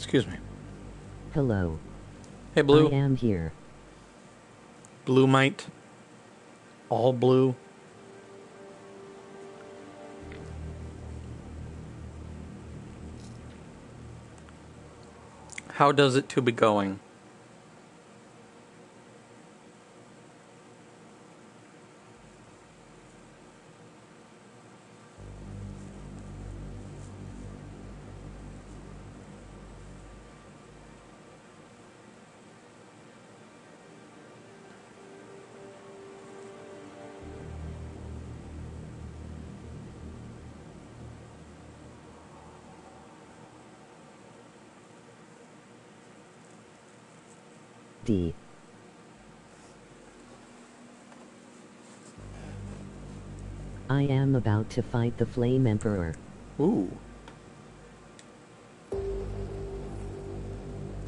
Excuse me. Hello. Hey, Blue. I am here. Blue Mite. All blue. How does it to be going? D. I am about to fight the Flame Emperor. Ooh.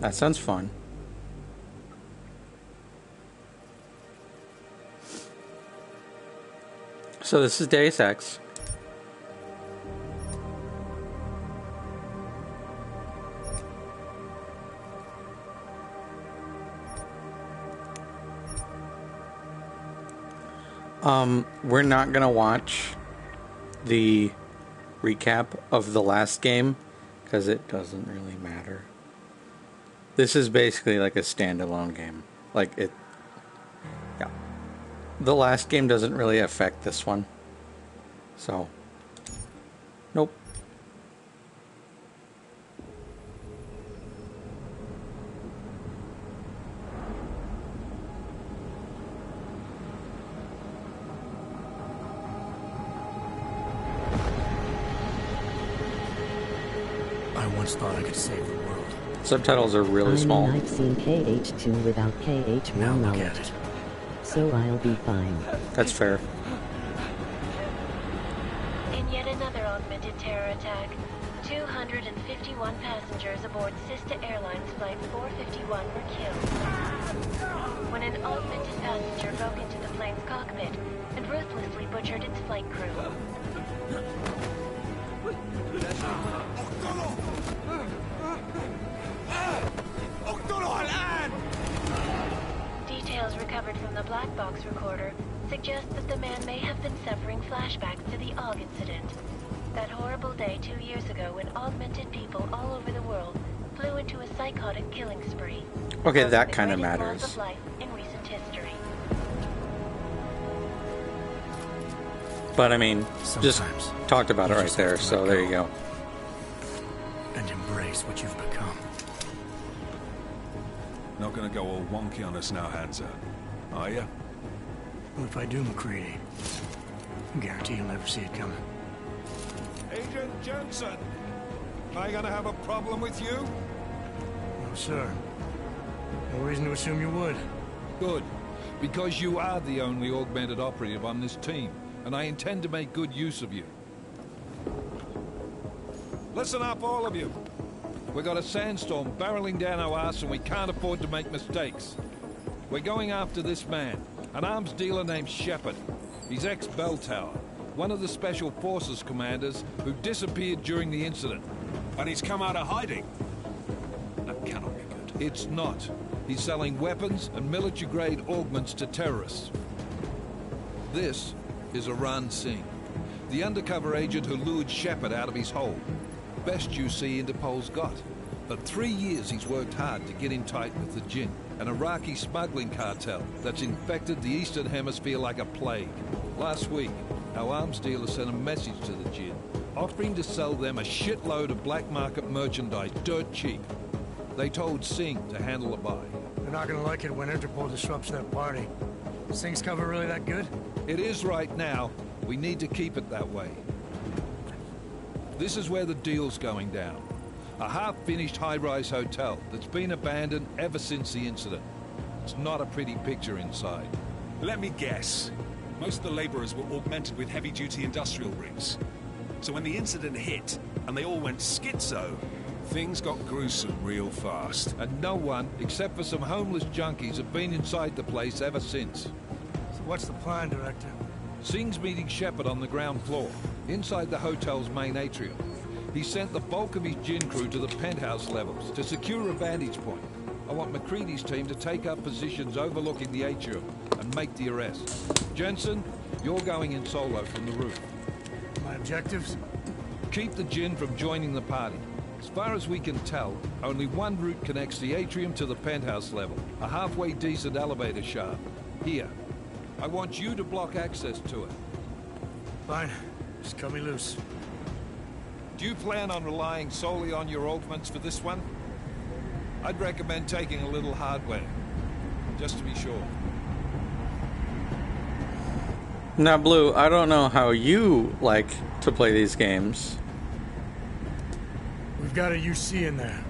That sounds fun. So this is Deus Ex. We're not gonna watch the recap of the last game because it doesn't really matter. This is basically like a standalone game. Like it, yeah. The last game doesn't really affect this one, so nope. I once thought I could save the world. Subtitles are really small. I've seen KH2 without KH1 Now look knowledge. at it. So I'll be fine. That's fair. In yet another augmented terror attack, 251 passengers aboard Sister Airlines Flight 451 were killed when an augmented passenger broke into the plane's cockpit and ruthlessly butchered its flight crew. Details recovered from the black box recorder suggest that the man may have been suffering flashbacks to the AUG incident. That horrible day 2 years ago when augmented people all over the world flew into a psychotic killing spree. Okay, One that of the kind of greatest matters. loss of life in recent history. But I mean, just Sometimes talked about it you right just have there, to so let there you go. go. And embrace what you've become. Not gonna go all wonky on us now, Hansa, are you? What if I do, McCready? I guarantee you'll never see it coming. Agent Jensen! Am I gonna have a problem with you? No, sir. No reason to assume you would. Good. Because you are the only augmented operative on this team, and I intend to make good use of you. Listen up, all of you. We got a sandstorm barreling down our arse and we can't afford to make mistakes. We're going after this man, an arms dealer named Shepard. He's ex-Bell Tower, one of the Special Forces commanders who disappeared during the incident. And he's come out of hiding. That cannot be good. It's not. He's selling weapons and military-grade augments to terrorists. This is Iran Singh, the undercover agent who lured Shepard out of his hole. Best you see Interpol's got. For 3 years he's worked hard to get in tight with the Jinn, an Iraqi smuggling cartel that's infected the Eastern Hemisphere like a plague. Last week, our arms dealer sent a message to the Jinn, offering to sell them a shitload of black market merchandise dirt cheap. They told Singh to handle the buy. They're not gonna like it when Interpol disrupts their party. Is Singh's cover really that good? It is right now. We need to keep it that way. This is where the deal's going down. A half-finished high-rise hotel that's been abandoned ever since the incident. It's not a pretty picture inside. Let me guess. Most of the laborers were augmented with heavy-duty industrial rigs. So when the incident hit, and they all went schizo, things got gruesome real fast. And no one, except for some homeless junkies, have been inside the place ever since. So what's the plan, Director? Singh's meeting Shepard on the ground floor, inside the hotel's main atrium. He sent the bulk of his gin crew to the penthouse levels to secure a vantage point. I want McCready's team to take up positions overlooking the atrium and make the arrest. Jensen, you're going in solo from the roof. My objectives? Keep the gin from joining the party. As far as we can tell, only one route connects the atrium to the penthouse level. A halfway decent elevator shaft. Here. I want you to block access to it. Fine. Just cut me loose. Do you plan on relying solely on your augments for this one? I'd recommend taking a little hardware, just to be sure. Now, Blue, I don't know how you like to play these games. We've got a UC in there.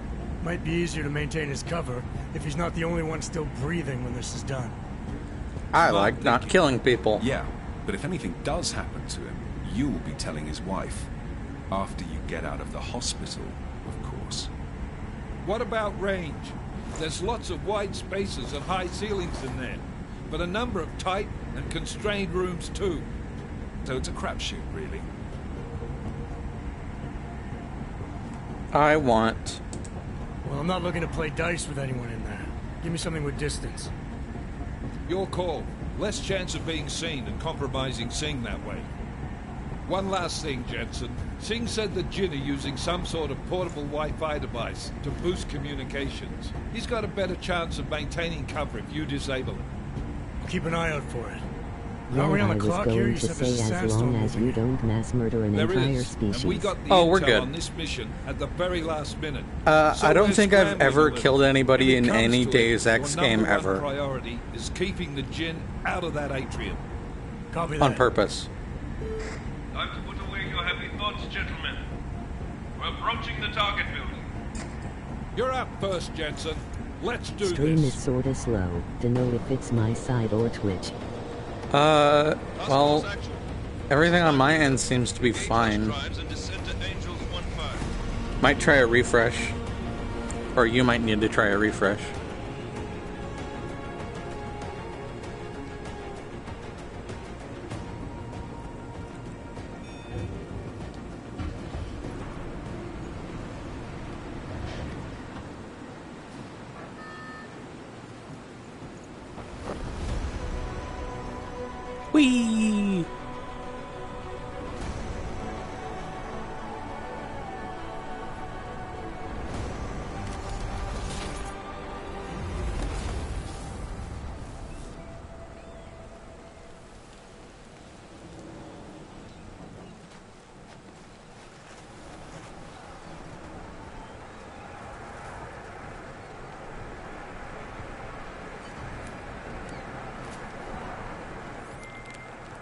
Might be easier to maintain his cover if he's not the only one still breathing when this is done. I like not killing people. Yeah, but if anything does happen to him, you'll be telling his wife. After you get out of the hospital, of course. What about range? There's lots of wide spaces and high ceilings in there, but a number of tight and constrained rooms too. So it's a crapshoot, really. I want... Well, I'm not looking to play dice with anyone in there. Give me something with distance. Your call. Less chance of being seen and compromising Singh that way. One last thing, Jensen. Singh said that Jin are using some sort of portable Wi-Fi device to boost communications. He's got a better chance of maintaining cover if you disable it. I'll keep an eye out for it. Yeah, Are we on I the was clock here? going You to said there's a say as sandstorm long as moving you in. don't mass murder an There entire is, species. and we got the Oh, we're intel good. on this mission at the very last minute. I So don't we're think I've scrambling ever a little. killed anybody When in it comes any to it, Deus Ex your game number one ever. priority is keeping the Jin out of that atrium. Copy that. On purpose. Time to put away your heavy thoughts, gentlemen. We're approaching the target building. You're up first, Jensen. Let's do Stream is this. sorta slow to know if it's my side or Twitch. Well, everything on my end seems to be fine. Might try a refresh. Or you might need to try a refresh. Whee!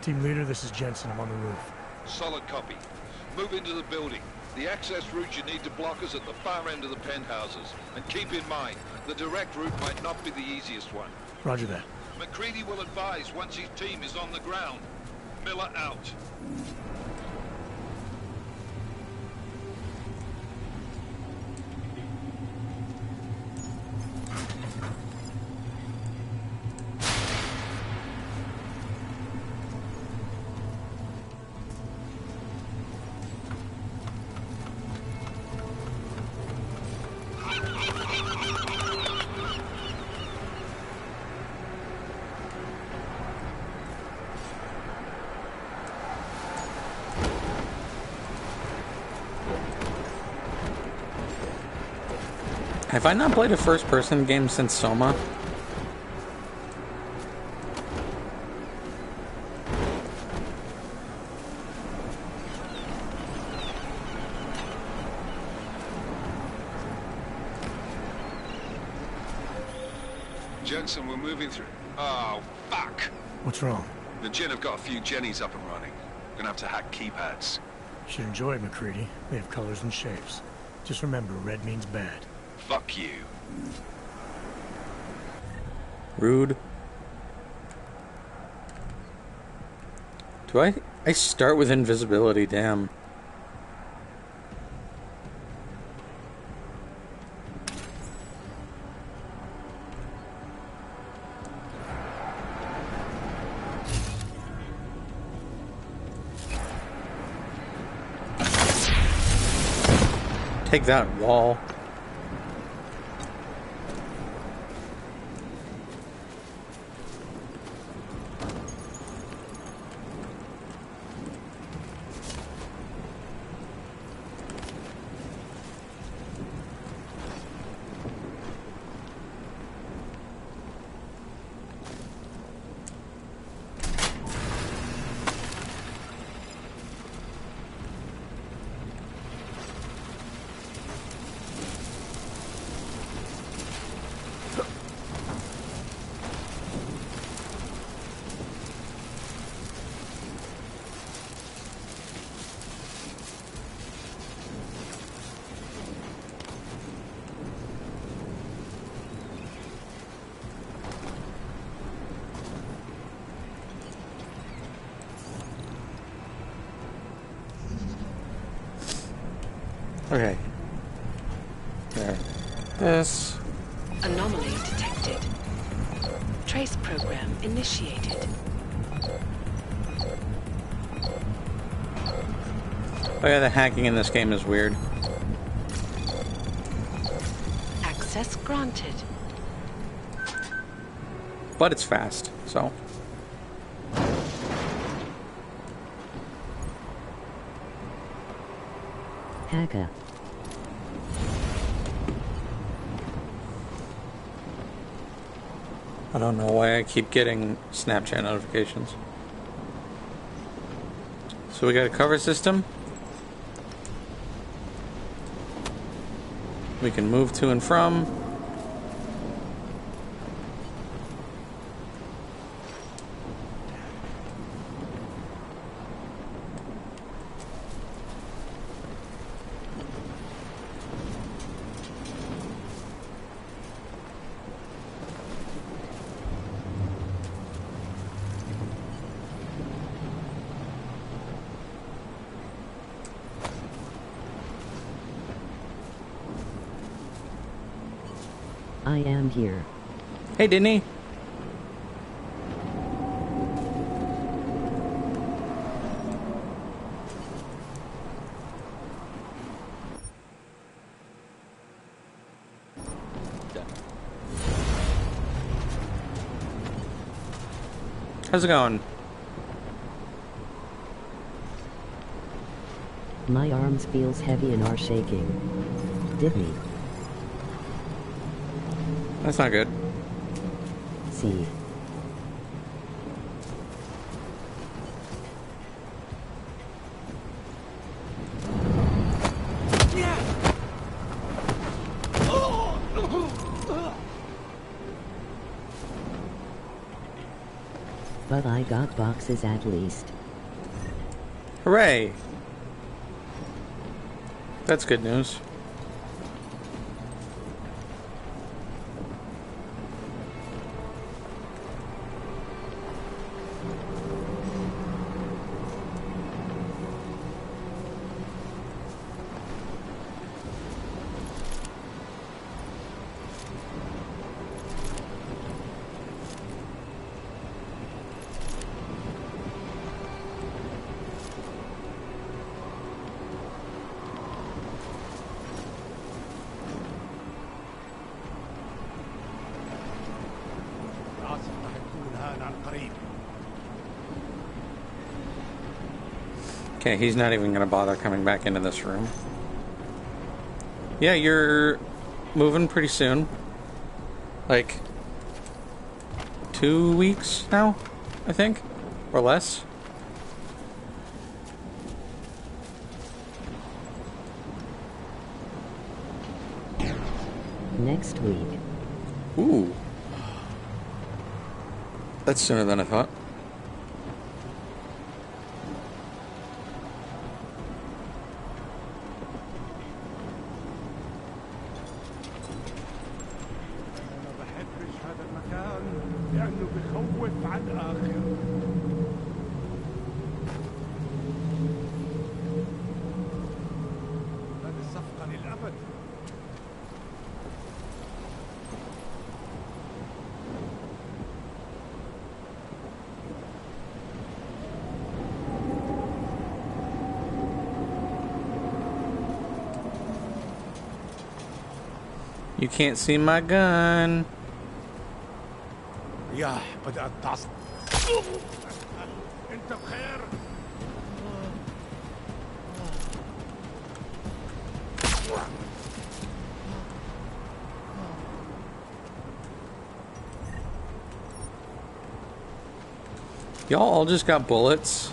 Team leader, this is Jensen. I'm on the roof. Solid copy. Move into the building. The access route you need to block is at the far end of the penthouses. And keep in mind, the direct route might not be the easiest one. Roger that. McCready will advise once his team is on the ground. Miller out. Have I not played a first-person game since Soma? Jensen, we're moving through. Oh, fuck! What's wrong? The Jin have got a few Jennies up and running. Gonna have to hack keypads. Should enjoy it, McCready. They have colors and shapes. Just remember, red means bad. Fuck you. Rude. Do I start with invisibility, damn. Take that, wall. Okay. There. This. Anomaly detected. Trace program initiated. Oh yeah, the hacking in this game is weird. Access granted. But it's fast, so. Hacker. I don't know why I keep getting Snapchat notifications. So we got a cover system. We can move to and from. I am here. Hey, Denny. How's it going? My arms feels heavy and are shaking. Did me. That's not good. See. But I got boxes at least. Hooray! That's good news. Okay, he's not even going to bother coming back into this room. Yeah, you're moving pretty soon. Like 2 weeks now, I think, or less. Next week. Ooh. That's sooner than I thought. You can't see my gun. Yeah, but that's... انت بخير؟ Y'all all just got bullets.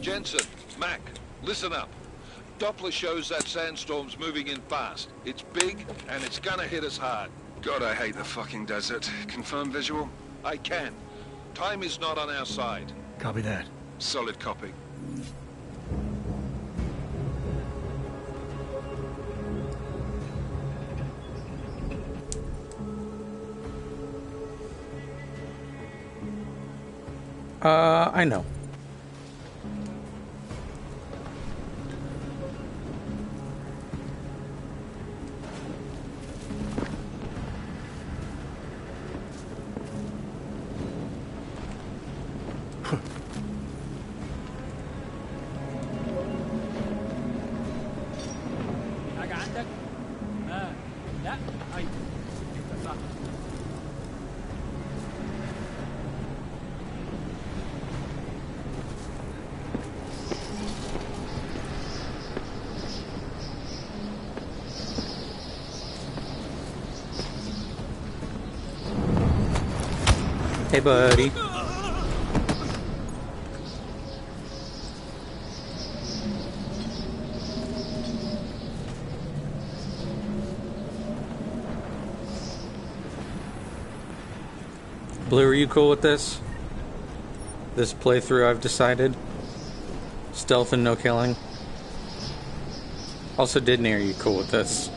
Jensen, Mac, listen up. Doppler shows that sandstorm's moving in fast. It's big, and it's gonna hit us hard. God, I hate the fucking desert. Confirm visual? I can. Time is not on our side. Copy that. Solid copy. I know. حاجة عندك؟ لا أيوة أنت صح. Hey, buddy. Blue, are you cool with this? This playthrough, I've decided. Stealth and no killing. Also, Didney, are you cool with this?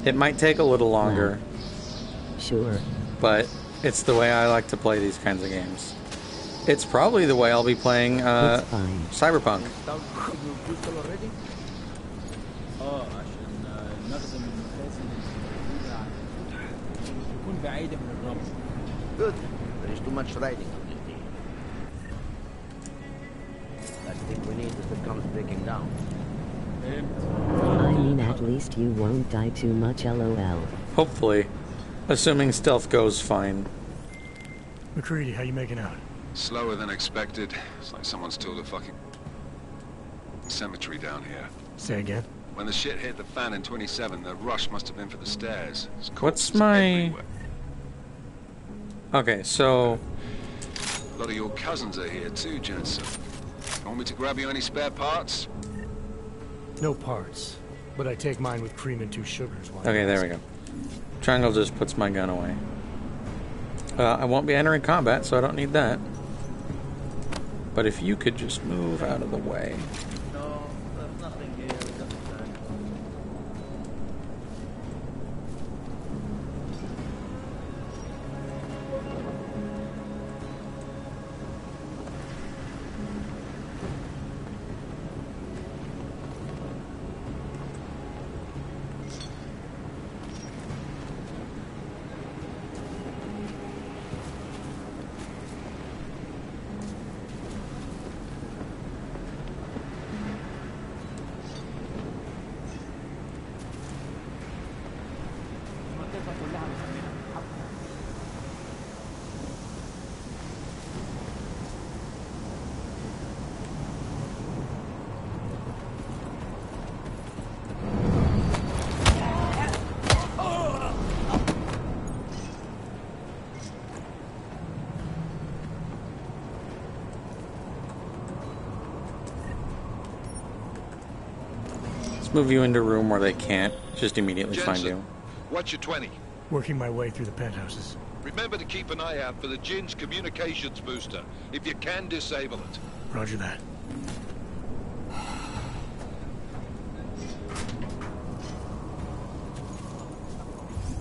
It might take a little longer. Sure. But it's the way I like to play these kinds of games. It's probably the way I'll be playing It's fine. Cyberpunk. عشان نخدم المخازن الموجودة تكون بعيدة من الرمل. Good. There is too much riding on this thing. Last thing we need is the guns breaking down. I mean, at least you won't die too much, lol. Hopefully. Assuming stealth goes fine. McCready, how you making out? Slower than expected. It's like someone's tilled a fucking cemetery down here. Say again? When the shit hit the fan in 27, the rush must have been for the stairs. There's What's corpses my... everywhere. Okay, so... A lot of your cousins are here too, Jensen. Want me to grab you any spare parts? No parts. But I take mine with cream and 2 sugars. Okay, there we go. Triangle just puts my gun away. I won't be entering combat, so I don't need that. But if you could just move out of the way. No, there's nothing here. Just المنطقة كلها مخمنة. Let's move you into a room where they can't just immediately find Jensen, you. what's your 20? Working my way through the penthouses. Remember to keep an eye out for the Jin's communications booster. If you can, disable it. Roger that.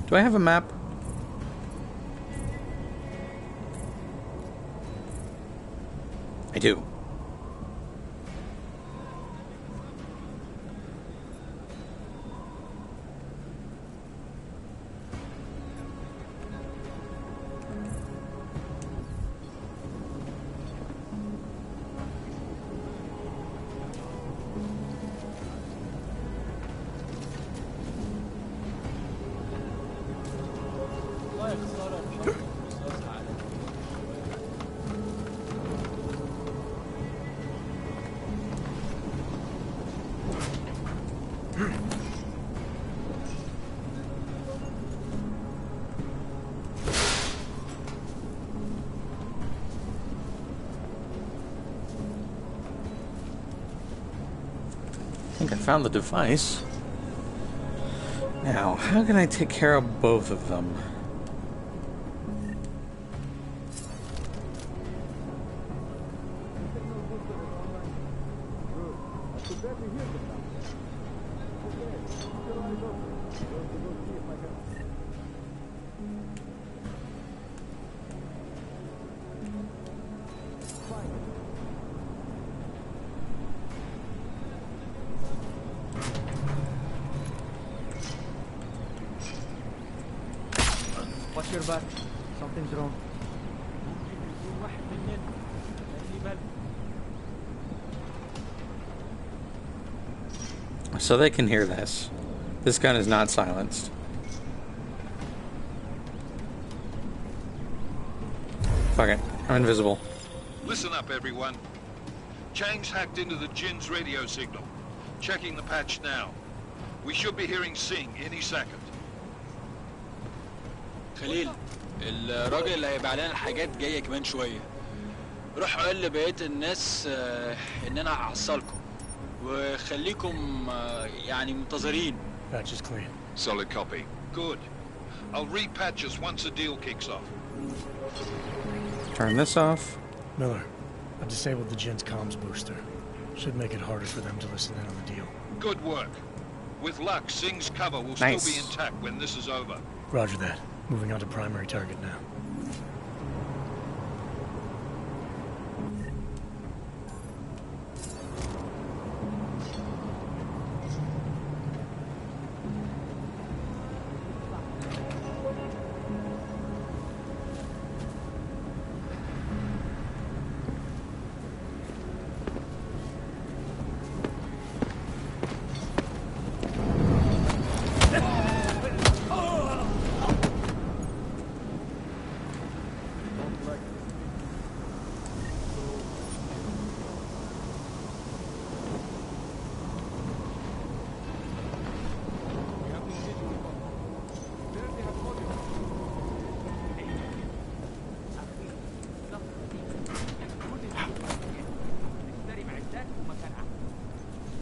Do I have a map? I do. I think I found the device. Now, how can I take care of both of them? Watch your back. Something's wrong. So they can hear this. This gun is not silenced. Fuck it. I'm invisible. Listen up, everyone. Chang's hacked into the Jin's radio signal. Checking the patch now. We should be hearing Singh any second. خليل الراجل اللي هيبقى علينا الحاجات جايه كمان شويه. روح قول لبقيه الناس ان انا هحصلكم وخليكم يعني منتظرين. Patch is clean. Solid copy. Good. I'll repatch us once the deal kicks off. Turn this off. Miller, I've disabled the Jin's comms booster. Should make it harder for them to listen in on the deal. Good work. With luck, Singh's cover will Nice. still be intact when this is over. Roger that. Moving on to primary target now.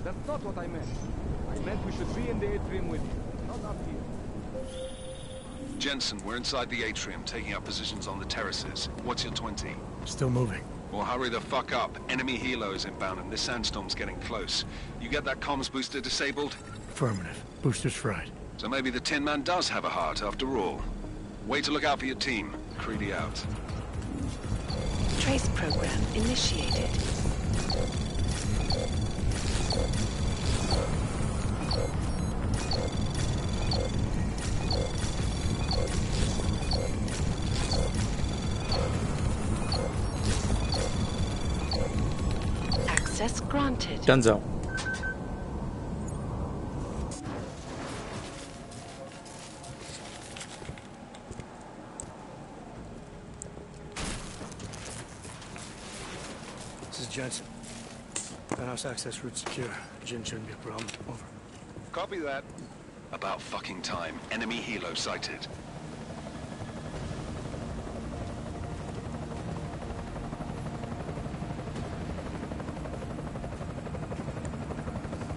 That's not what I meant. I meant we should be in the atrium with you, not up here. Jensen, we're inside the atrium, taking up positions on the terraces. What's your 20? Still moving. Well, hurry the fuck up. Enemy helo is inbound and this sandstorm's getting close. You get that comms booster disabled? Affirmative. Booster's fried. So maybe the Tin Man does have a heart after all. Way to look out for your team. Creedy out. Trace program initiated. Access granted. Dunzo. This is Jensen. Penthouse access route secure. Jin shouldn't be a problem. Over. Copy that. About fucking time. Enemy helo sighted.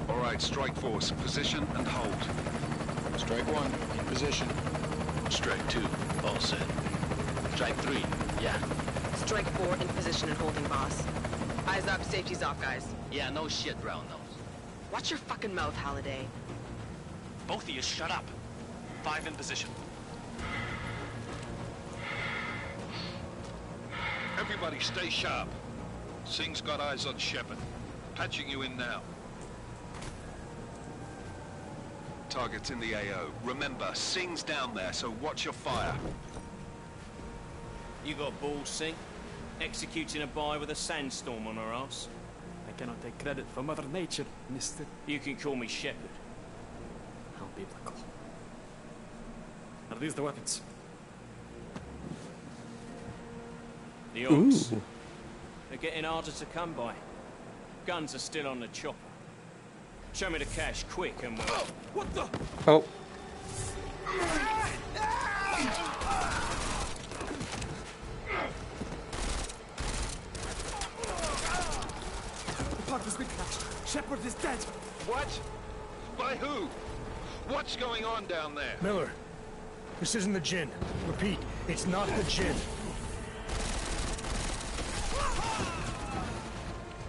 All right, strike force. Position and hold. Strike one in position. Strike two, all set. Strike three, yeah. Strike 4 in position and holding, boss. Eyes up, safety's off, guys. Yeah, no shit, brown nose. Watch your fucking mouth, Halliday. Both of you shut up. 5 in position. Everybody stay sharp. Singh's got eyes on Shepard. Patching you in now. Target's in the AO. Remember, Singh's down there, so watch your fire. You got balls, Singh? Executing a buy with a sandstorm on our ass? I cannot take credit for Mother Nature, Mr. You can call me Shepard. How biblical. Are these the weapons? The orcs. They're getting harder to come by. Guns are still on the chopper. Show me the cash, quick, and we'll... What the? Oh. The pod has been crashed. Shepard is dead. What? By who? What's going on down there? Miller, this isn't the Jinn. Repeat, it's not the Jinn.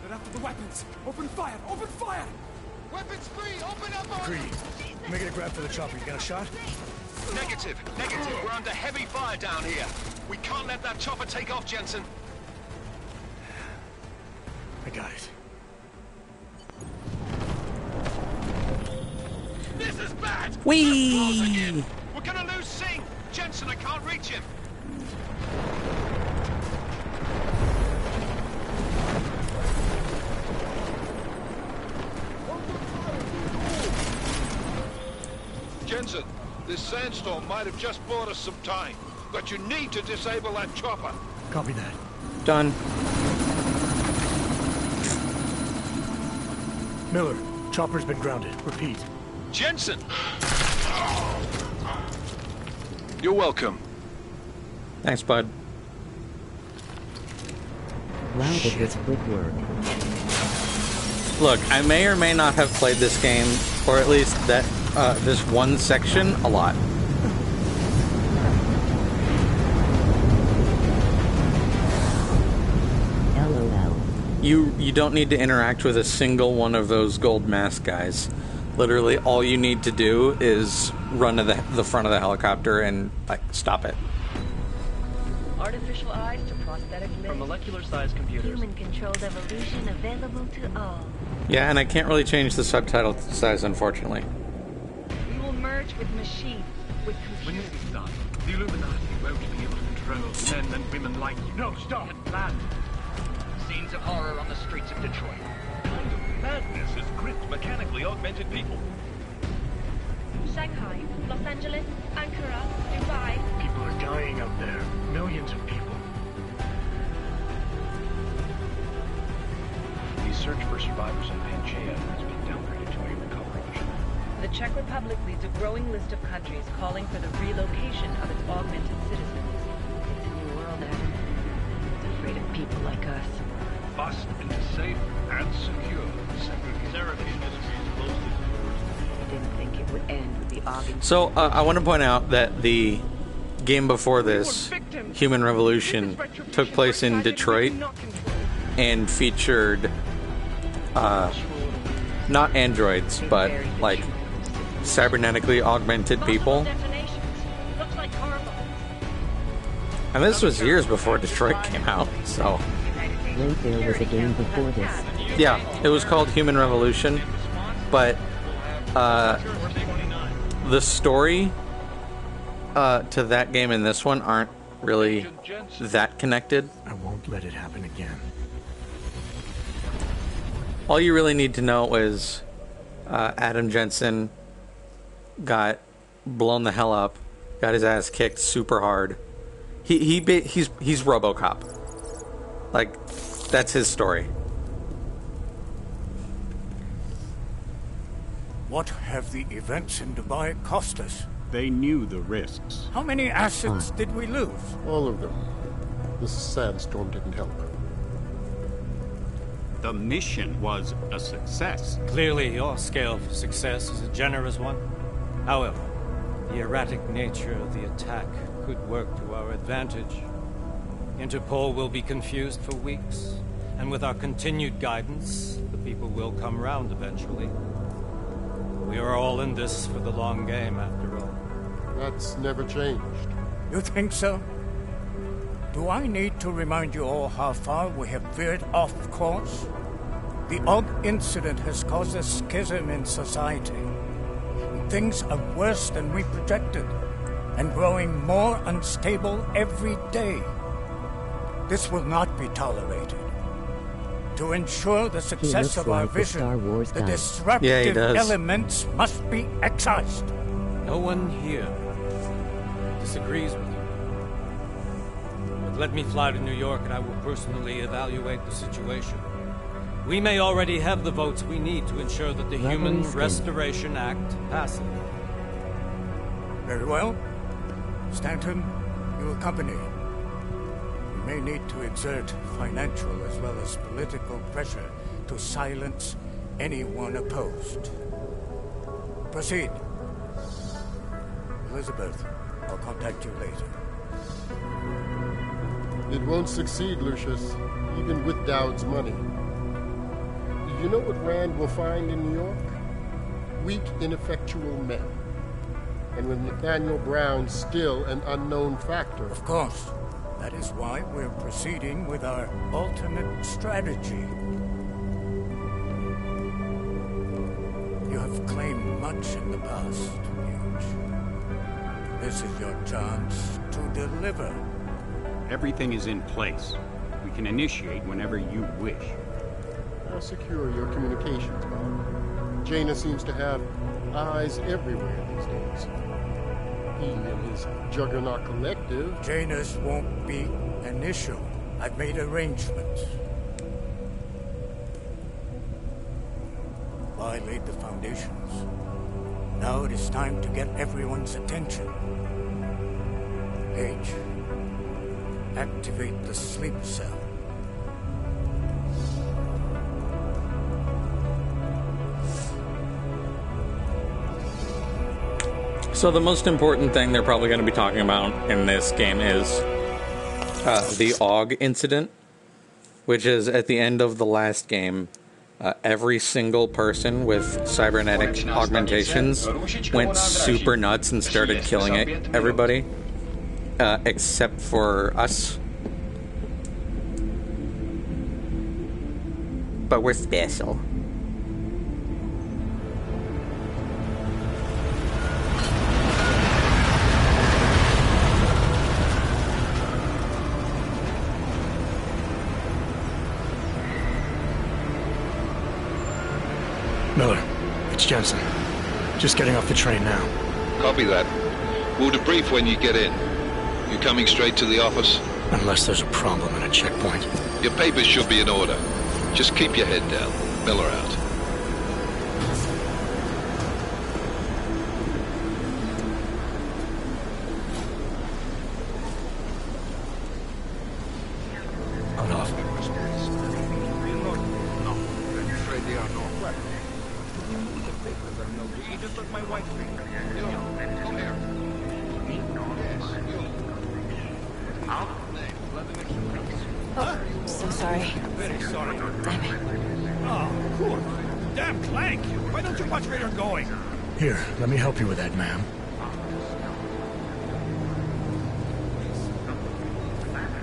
They're after the weapons. Open fire! Open fire! Weapons free! Open up on Greedy, make it a grab for the chopper. You got a shot? Negative. We're under heavy fire down here. We can't let that chopper take off, Jensen. I got it. This is bad! Whee! We're gonna lose Singh! Jensen, I can't reach him! Jensen, this sandstorm might have just bought us some time, but you need to disable that chopper. Copy that. Done. Miller, chopper's been grounded. Repeat. Jensen! You're welcome. Thanks, bud. Wow, that was quick work. Look, I may or may not have played this game, or at least that this one section, a lot. LOL. You don't need to interact with a single one of those gold mask guys. Literally, all you need to do is run to the front of the helicopter and like stop it. Artificial eyes to prosthetic limbs. From molecular-sized computers. Human-controlled evolution available to all. Yeah, and I can't really change the subtitle size, unfortunately. We will merge with machines, with When computers. this is done, the Illuminati won't be able to control men and women like you. No, stop! Get planned. Scenes of horror on the streets of Detroit. Kind of madness is gripped mechanically augmented people. Shanghai, Los Angeles, Ankara, Dubai. People are dying out there. Millions of people. The search for survivors in Pangaea has been downgraded to a recovery mission. The Czech Republic leads a growing list of countries calling for the relocation of its augmented citizens. It's a new world, Adam. It's afraid of people like us. Bust into safe and secure segregation. I didn't think it would end with the augmented. So I want to point out that the game before this, Human Revolution, took place in Detroit and featured not androids, but like cybernetically augmented people. And this was years before Detroit came out, so... Wait, there was a game before this. Yeah, it was called Human Revolution, but the story to that game and this one aren't really that connected. I won't let it happen again. All you really need to know is Adam Jensen got blown the hell up, got his ass kicked super hard. He's RoboCop. Like, that's his story. What have the events in Dubai cost us? They knew the risks. How many assets did we lose? All of them. The sandstorm didn't help. The mission was a success. Clearly, your scale for success is a generous one. However, the erratic nature of the attack could work to our advantage. Interpol will be confused for weeks, and with our continued guidance, the people will come round eventually. We are all in this for the long game, after all. That's never changed. You think so? Do I need to remind you all how far we have veered off course? The Og incident has caused a schism in society. Things are worse than we projected, and growing more unstable every day. This will not be tolerated. To ensure the success of our vision, the disruptive elements must be excised. No one here disagrees with you. But let me fly to New York and I will personally evaluate the situation. We may already have the votes we need to ensure that the Human Restoration Act passes. Very well. Stanton, you accompany. We may need to exert financial as well as political pressure to silence anyone opposed. Proceed. Elizabeth, I'll contact you later. It won't succeed, Lucius, even with Dowd's money. Do you know what Rand will find in New York? Weak, ineffectual men. And with Nathaniel Brown still an unknown factor. Of course. That is why we're proceeding with our alternate strategy. You have claimed much in the past, Huge. This is your chance to deliver. Everything is in place. We can initiate whenever you wish. How secure your communications, Bob? Jaina seems to have eyes everywhere these days. He and his Juggernaut Collective... Jaina's won't be an issue. I've made arrangements. I laid the foundations. Now it is time to get everyone's attention. Page, activate the sleep cell. So the most important thing they're probably going to be talking about in this game is the AUG incident, which is at the end of the last game. Every single person with cybernetic augmentations went super nuts and started killing everybody, except for us. But we're special. Miller, it's Jensen. Just getting off the train now. Copy that. We'll debrief when you get in. You coming straight to the office? Unless there's a problem at a checkpoint. Your papers should be in order. Just keep your head down. Miller out. On off. Oh, so sorry. Very sorry. Damn it. Oh, poor. Damn Clank. Why don't you watch where you're going? Here, let me help you with that, ma'am.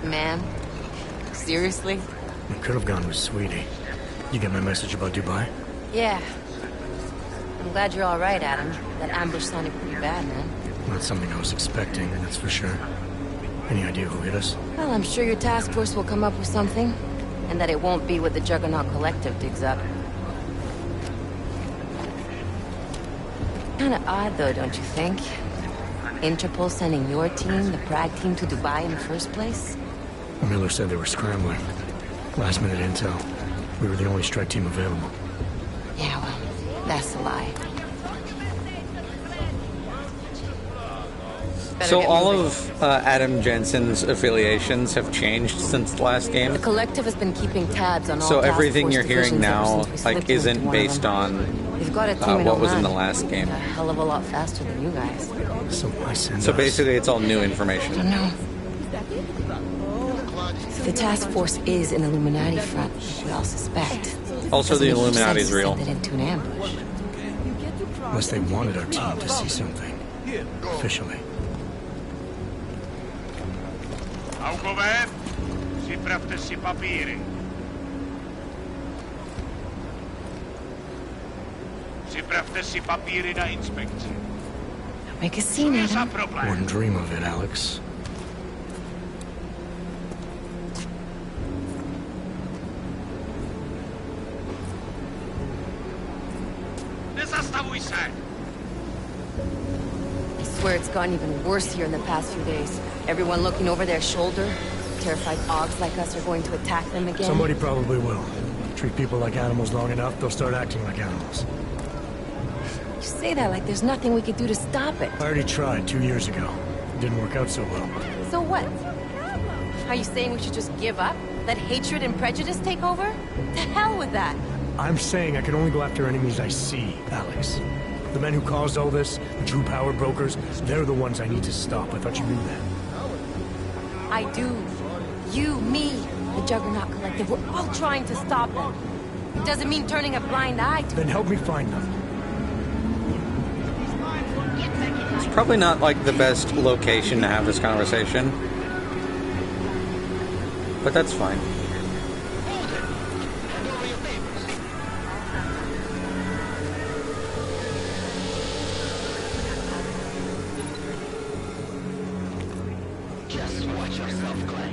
Ma'am? Seriously? I could have gone with Sweetie. You get my message about Dubai? Yeah. I'm glad you're all right, Adam. That ambush sounded pretty bad, man. Not something I was expecting, that's for sure. Any idea who hit us? Well, I'm sure your task force will come up with something. And that it won't be what the Juggernaut Collective digs up. Kinda odd, though, don't you think? Interpol sending your team, the Prague team, to Dubai in the first place? Miller said they were scrambling. Last minute intel. We were the only strike team available. Yeah, well, that's a lie. So all of Adam Jensen's affiliations have changed since the last game. The Collective has been keeping tabs on all So task everything force you're hearing divisions now, ever since we like, slipped into isn't one of based them. on We've got a team in what was in Oman. the last game. A hell of a lot faster than you guys. So why send So us? basically, it's all new I information. don't know. If the task force is an Illuminati front, which we all suspect. Also, the doesn't make much Illuminati sense is to real. send it into an ambush. Unless they wanted our team to see something. Officially. Augover, připravte si papíry. Připravte si papíry na inspekci. Make a scene, Adam. Wouldn't dream of it, Alex. Nezastavuj se! I swear it's gotten even worse here in the past few days. Everyone looking over their shoulder. Terrified Augs like us are going to attack them again. Somebody probably will. Treat people like animals long enough, they'll start acting like animals. You say that like there's nothing we could do to stop it. I already tried 2 years ago. It didn't work out so well. So what? Are you saying we should just give up? Let hatred and prejudice take over? To hell with that! I'm saying I can only go after enemies I see, Alex. The men who caused all this, the true power brokers, they're the ones I need to stop. I thought you knew that. I do. You, me, the Juggernaut Collective, we're all trying to stop them. It doesn't mean turning a blind eye to... Then help me find them. It's probably not like the best location to have this conversation. But that's fine. Just watch yourself, Clay.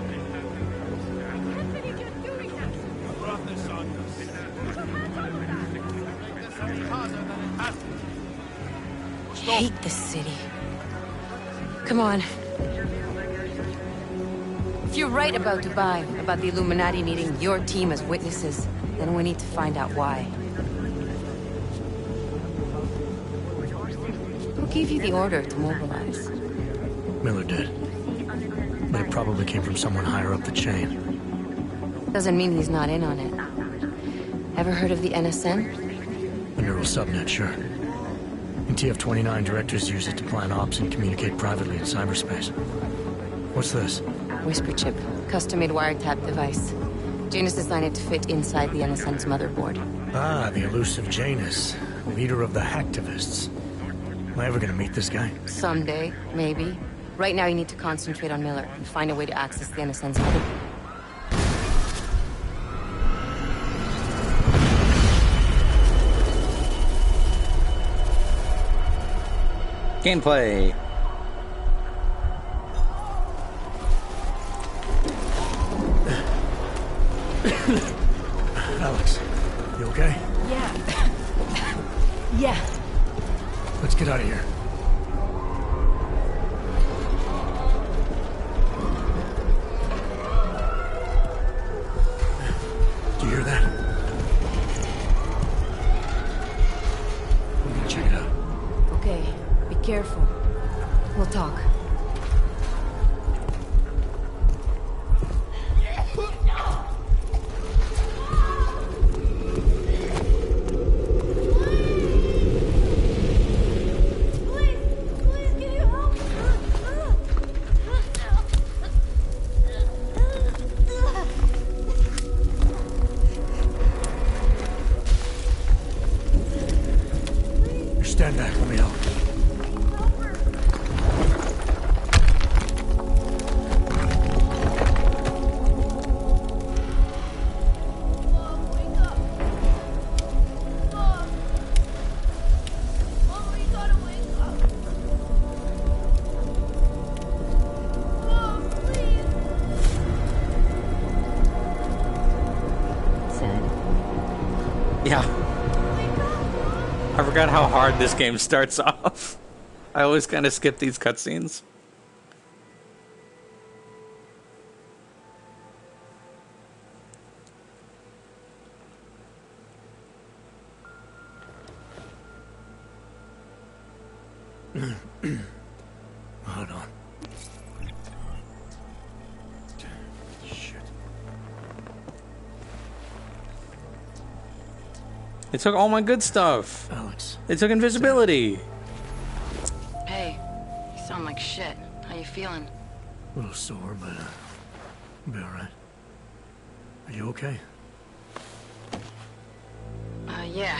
Hate this city. Come on. If you're right about Dubai, about the Illuminati needing your team as witnesses, then we need to find out why. Who gave you the order to mobilize? Miller did. But it probably came from someone higher up the chain. Doesn't mean he's not in on it. Ever heard of the NSN? The neural subnet, sure. In TF-29, directors use it to plan ops and communicate privately in cyberspace. What's this? Whisper chip, custom-made wiretap device. Janus designed it to fit inside the NSN's motherboard. Ah, the elusive Janus, leader of the hacktivists. Am I ever gonna meet this guy? Someday, maybe. Right now you need to concentrate on Miller and find a way to access the NSN's motherboard. Gameplay. Alex, you okay? Yeah. Yeah. Let's get out of here. Do you hear that? I'm gonna check it out. Okay, be careful. We'll talk. Stand back, let me help. Yeah. I forgot how hard this game starts off. I always kind of skip these cutscenes. Hold on. Shit. They took all my good stuff. Alex. They took invisibility. Hey, you sound like shit. How you feeling? A little sore, but I'll be alright. Are you okay? Yeah,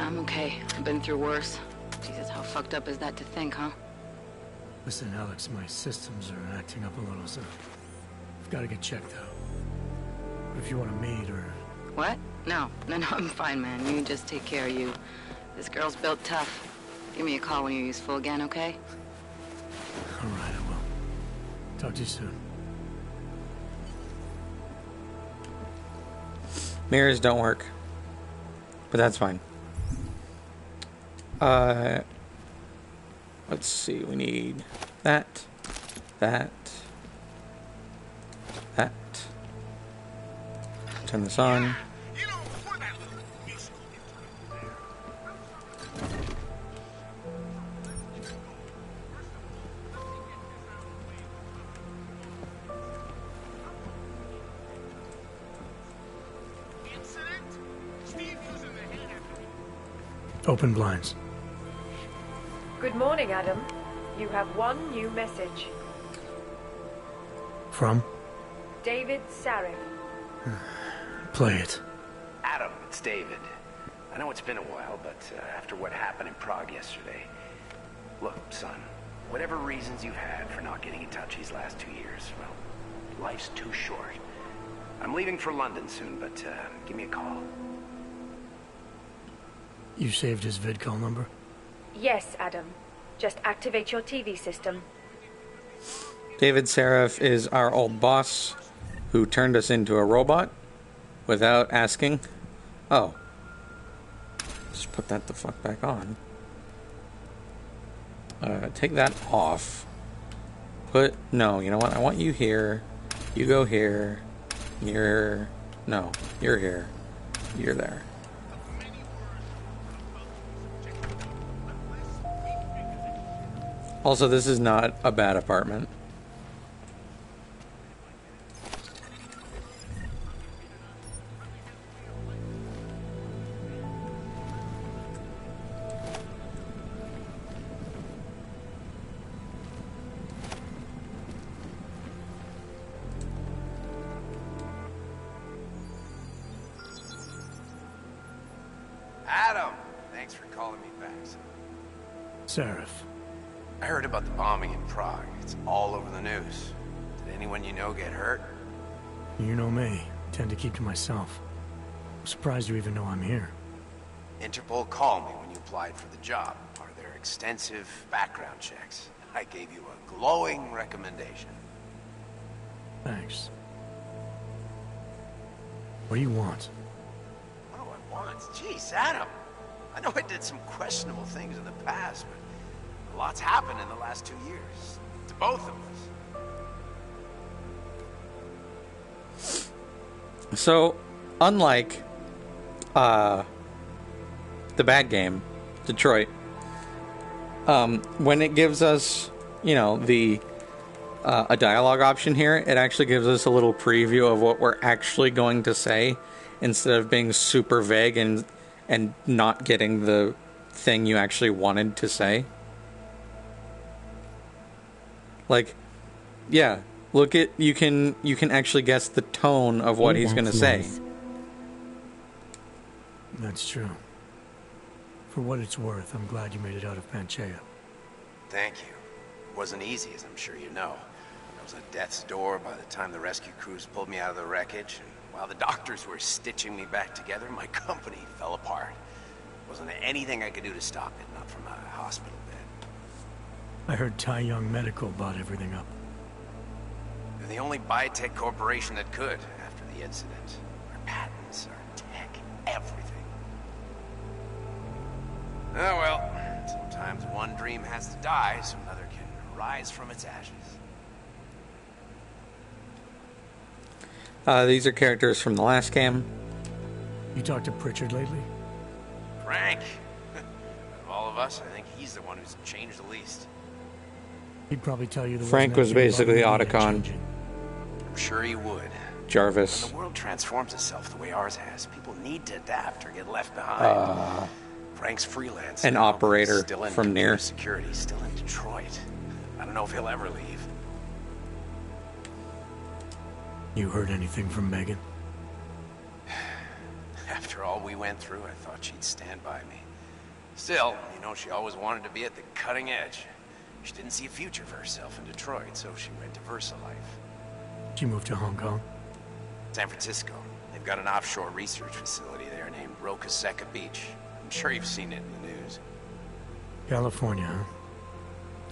I'm okay. I've been through worse. Jesus, how fucked up is that to think, huh? Listen, Alex, my systems are acting up a little, so I've got to get checked out. But if you want to meet or... What? No, I'm fine, man. You just take care of you. This girl's built tough. Give me a call when you're useful again, okay? Alright, I will. Talk to you soon. Mirrors don't work. But that's fine. Let's see. We need that. Turn this on. Open blinds. Good morning, Adam. You have one new message. From? David Sarek. Play it. Adam, it's David. I know it's been a while, but after what happened in Prague yesterday... Look, son, whatever reasons you had for not getting in touch these last 2 years, well, life's too short. I'm leaving for London soon, but give me a call. You saved his vidcall number? Yes, Adam. Just activate your TV system. David Sarek is our old boss who turned us into a robot without asking. Oh. Just put that the fuck back on. Take that off. No, you know what? I want you here. You go here. No, you're here. You're there. Also, this is not a bad apartment. Adam! Thanks for calling me back, son. Sarek. I heard about the bombing in Prague. It's all over the news. Did anyone you know get hurt? You know me. Tend to keep to myself. I'm surprised you even know I'm here. Interpol called me when you applied for the job. Part of their extensive background checks. I gave you a glowing recommendation. Thanks. What do you want? What do I want? Jeez, Adam. I know I did some questionable things in the past, but a lot's happened in the last 2 years. To both of us. So, unlike the bad game, Detroit, when it gives us, you know, the a dialogue option here, it actually gives us a little preview of what we're actually going to say, instead of being super vague and not getting the thing you actually wanted to say. Like, yeah, look at you can actually guess the tone of what he's going to say. That's true. For what it's worth, I'm glad you made it out of Panchaea. Thank you. It wasn't easy, as I'm sure you know. I was at death's door by the time the rescue crews pulled me out of the wreckage, and while the doctors were stitching me back together, my company fell apart. Wasn't anything I could do to stop it, not from a hospital bed. I heard Tai Young Medical bought everything up. They're the only biotech corporation that could, after the incident. Our patents, our tech, everything. Oh well, sometimes one dream has to die so another can rise from its ashes. These are characters from the last game. You talked to Pritchard lately? Frank! Of all of us, I think he's the one who's changed the least. He'd probably tell you Frank was basically Otacon. I'm sure he would. Jarvis. When the world transforms itself the way ours has, people need to adapt or get left behind. Frank's freelance. An operator still in from near security, still in Detroit. I don't know if he'll ever leave. You heard anything from Megan? After all we went through, I thought she'd stand by me. Still, you know, she always wanted to be at the cutting edge. She didn't see a future for herself in Detroit, so she went to VersaLife. She moved to Hong Kong? San Francisco. They've got an offshore research facility there named Roca Seca Beach. I'm sure you've seen it in the news. California, huh?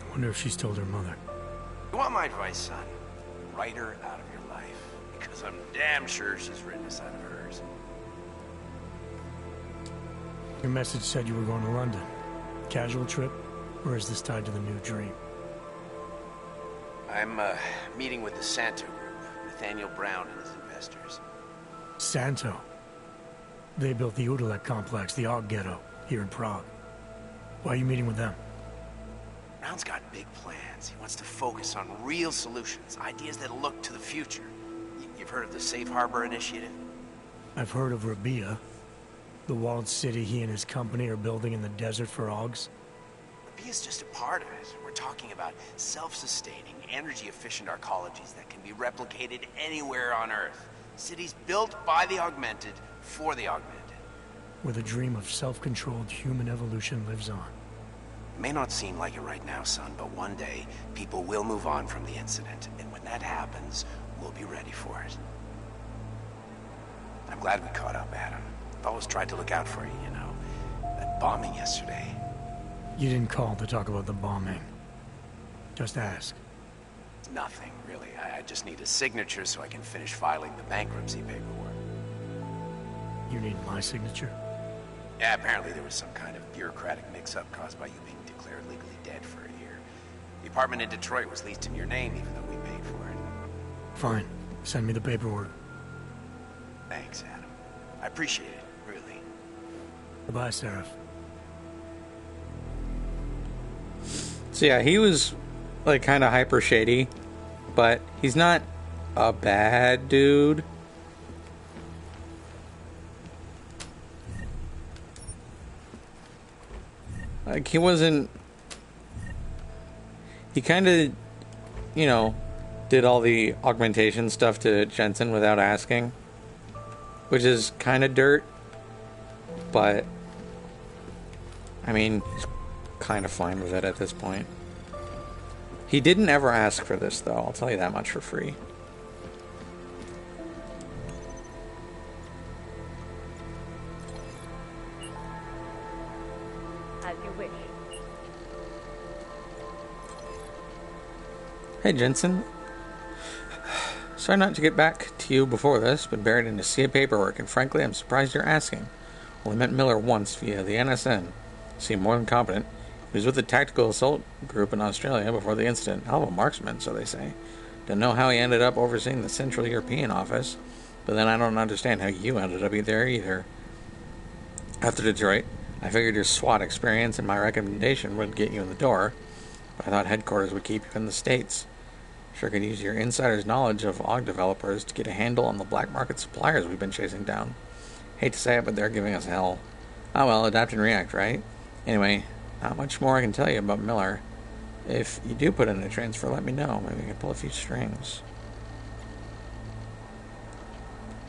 I wonder if she's told her mother. You want my advice, son? Write her out of your life. Because I'm damn sure she's written us out of hers. Your message said you were going to London. Casual trip? Or is this tied to the new dream? I'm meeting with the Santo Group, Nathaniel Brown and his investors. Santo? They built the Udalek complex, the Og Ghetto, here in Prague. Why are you meeting with them? Brown's got big plans. He wants to focus on real solutions, ideas that look to the future. You've heard of the Safe Harbor Initiative? I've heard of Rabia. The walled city he and his company are building in the desert for Augs? The bee is just a part of it. We're talking about self-sustaining, energy-efficient arcologies that can be replicated anywhere on Earth. Cities built by the augmented, for the augmented. Where the dream of self-controlled human evolution lives on. It may not seem like it right now, son, but one day, people will move on from the incident. And when that happens, we'll be ready for it. I'm glad we caught up, Adam. I've always tried to look out for you, you know. That bombing yesterday. You didn't call to talk about the bombing. Just ask. It's nothing, really. I just need a signature so I can finish filing the bankruptcy paperwork. You need my signature? Yeah, apparently there was some kind of bureaucratic mix-up caused by you being declared legally dead for a year. The apartment in Detroit was leased in your name, even though we paid for it. Fine. Send me the paperwork. Thanks, Adam. I appreciate it, really. Goodbye, Seraph. So yeah, he was like kind of hyper shady, but he's not a bad dude. Like he wasn't. He kind of, you know, did all the augmentation stuff to Jensen without asking, which is kind of dirt. But I mean, he's kind of fine with it at this point. He didn't ever ask for this, though. I'll tell you that much for free. As you wish. Hey, Jensen. Sorry not to get back to you before this, but buried in a sea of paperwork, and frankly, I'm surprised you're asking. Well, I met Miller once via the NSN. Seemed more than competent. He was with the Tactical Assault Group in Australia before the incident. Hell of a marksman, so they say. Don't know how he ended up overseeing the Central European office, but then I don't understand how you ended up there either. After Detroit, I figured your SWAT experience and my recommendation would get you in the door, but I thought headquarters would keep you in the States. Sure could use your insider's knowledge of AUG developers to get a handle on the black market suppliers we've been chasing down. Hate to say it, but they're giving us hell. Oh well, adapt and react, right? Anyway, not much more I can tell you about Miller. If you do put in a transfer, let me know. Maybe we can pull a few strings.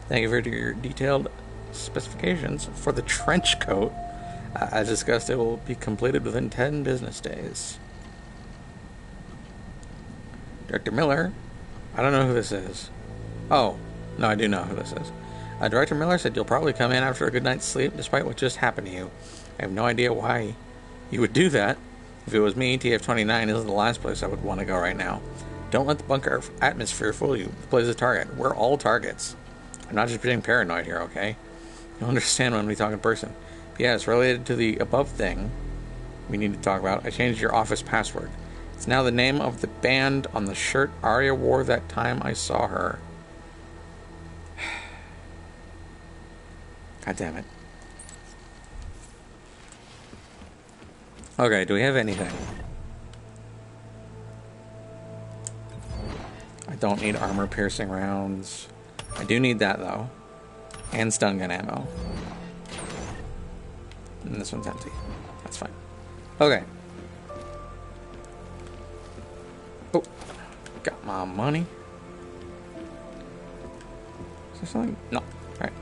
Thank you for your detailed specifications for the trench coat. As discussed, it will be completed within 10 business days. Director Miller? I don't know who this is. Oh, no, I do know who this is. Director Miller said you'll probably come in after a good night's sleep, despite what just happened to you. I have no idea why you would do that. If it was me, TF-29 isn't the last place I would want to go right now. Don't let the bunker atmosphere fool you. The place is a target. We're all targets. I'm not just being paranoid here, okay? You'll understand when we talk in person. But yeah, it's related to the above thing we need to talk about. I changed your office password. It's now the name of the band on the shirt Arya wore that time I saw her. God damn it. Okay, do we have anything? I don't need armor-piercing rounds. I do need that, though. And stun gun ammo. And this one's empty. That's fine. Okay. Oh. Got my money. Is there something? No. Alright.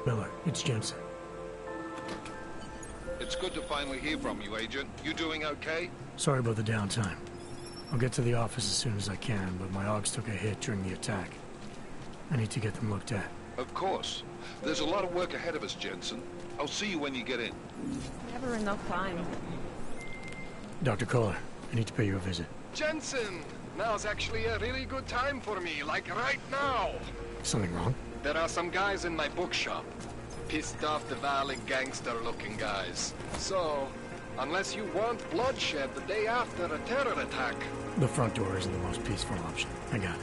Miller, it's Jensen. It's good to finally hear from you, Agent. You doing okay? Sorry about the downtime. I'll get to the office as soon as I can, but my AUGs took a hit during the attack. I need to get them looked at. Of course. There's a lot of work ahead of us, Jensen. I'll see you when you get in. Never enough time. Dr. Kohler, I need to pay you a visit. Jensen! Now's actually a really good time for me, like right now! Something wrong? There are some guys in my bookshop. Pissed off the Valley gangster-looking guys. So, unless you want bloodshed the day after a terror attack... The front door isn't the most peaceful option. I got it.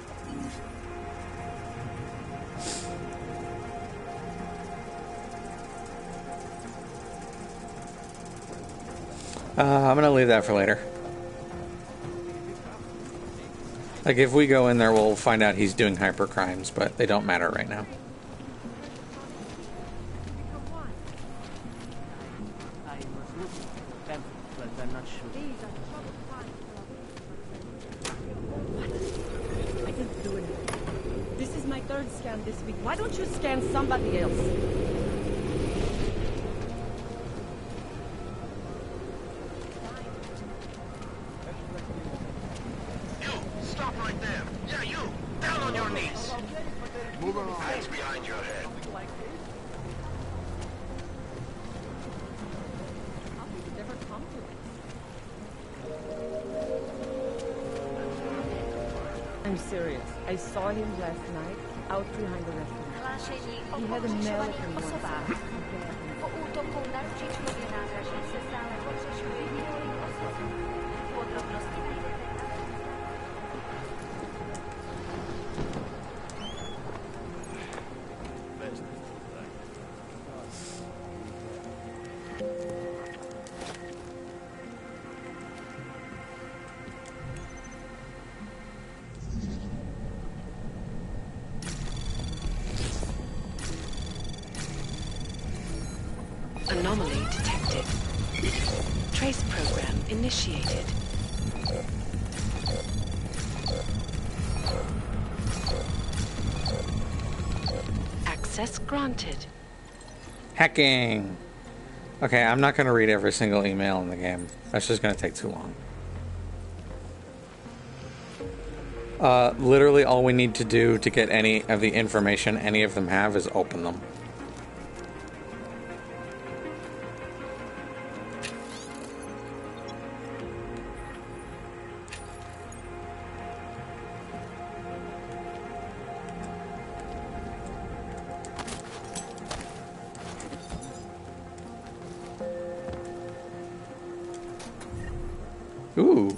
I'm gonna leave that for later. Like, if we go in there, we'll find out he's doing hyper crimes, but they don't matter right now. I was looking for them, but I'm not sure. I didn't do anything. This is my third scan this week. Why don't you scan somebody else? Stop right there. Yeah, you. Down on your knees. Move along. Hands behind your head. I'm serious. I saw him last night out behind the restaurant. He had a American one. Anomaly detected. Trace program initiated. Access granted. Hacking! Okay, I'm not going to read every single email in the game. That's just going to take too long. Literally all we need to do to get any of the information any of them have is open them. Ooh.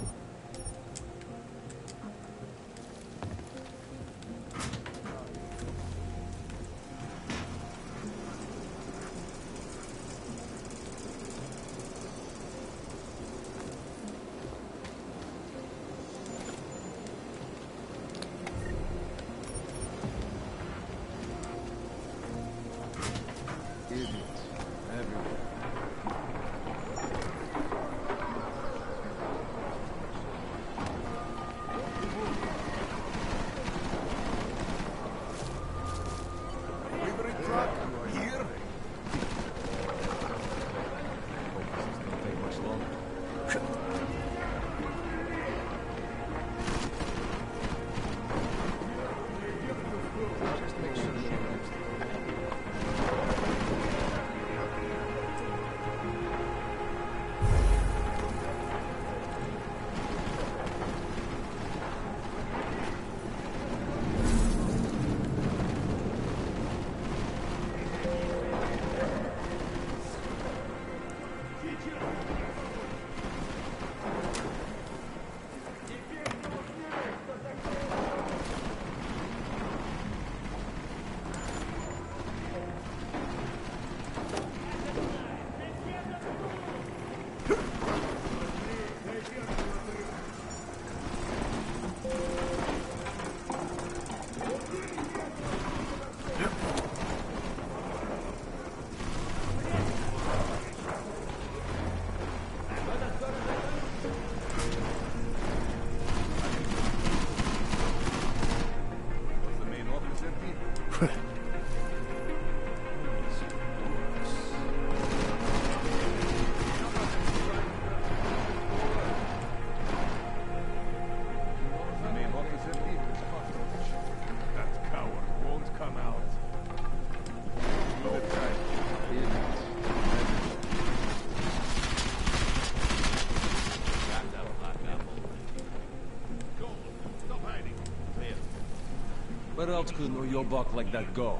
Where else could know your buck like that go?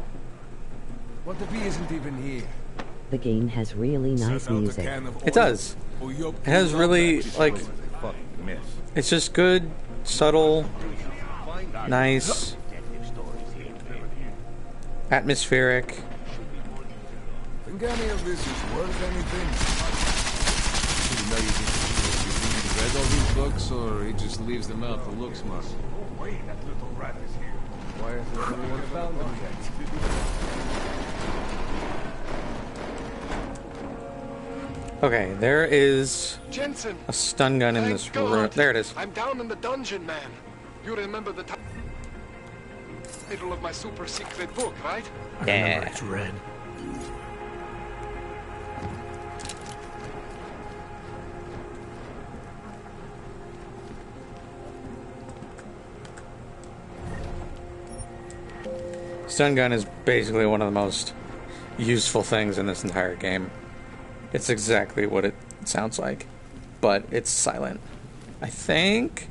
What if he isn't even here? The game has really nice music. It does. It has really, like, it's just good, subtle, nice, atmospheric. Think any of this is worth anything? Read all these books, or he just leaves them out to look smart? No way that little rat is here. Why hasn't anyone found him yet? Okay, there is Jensen, a stun gun in this room. There it is. I'm down in the dungeon, man. You remember the title of my super secret book, right? I remember it's red. Stun gun is basically one of the most useful things in this entire game. It's exactly what it sounds like, but it's silent. I think.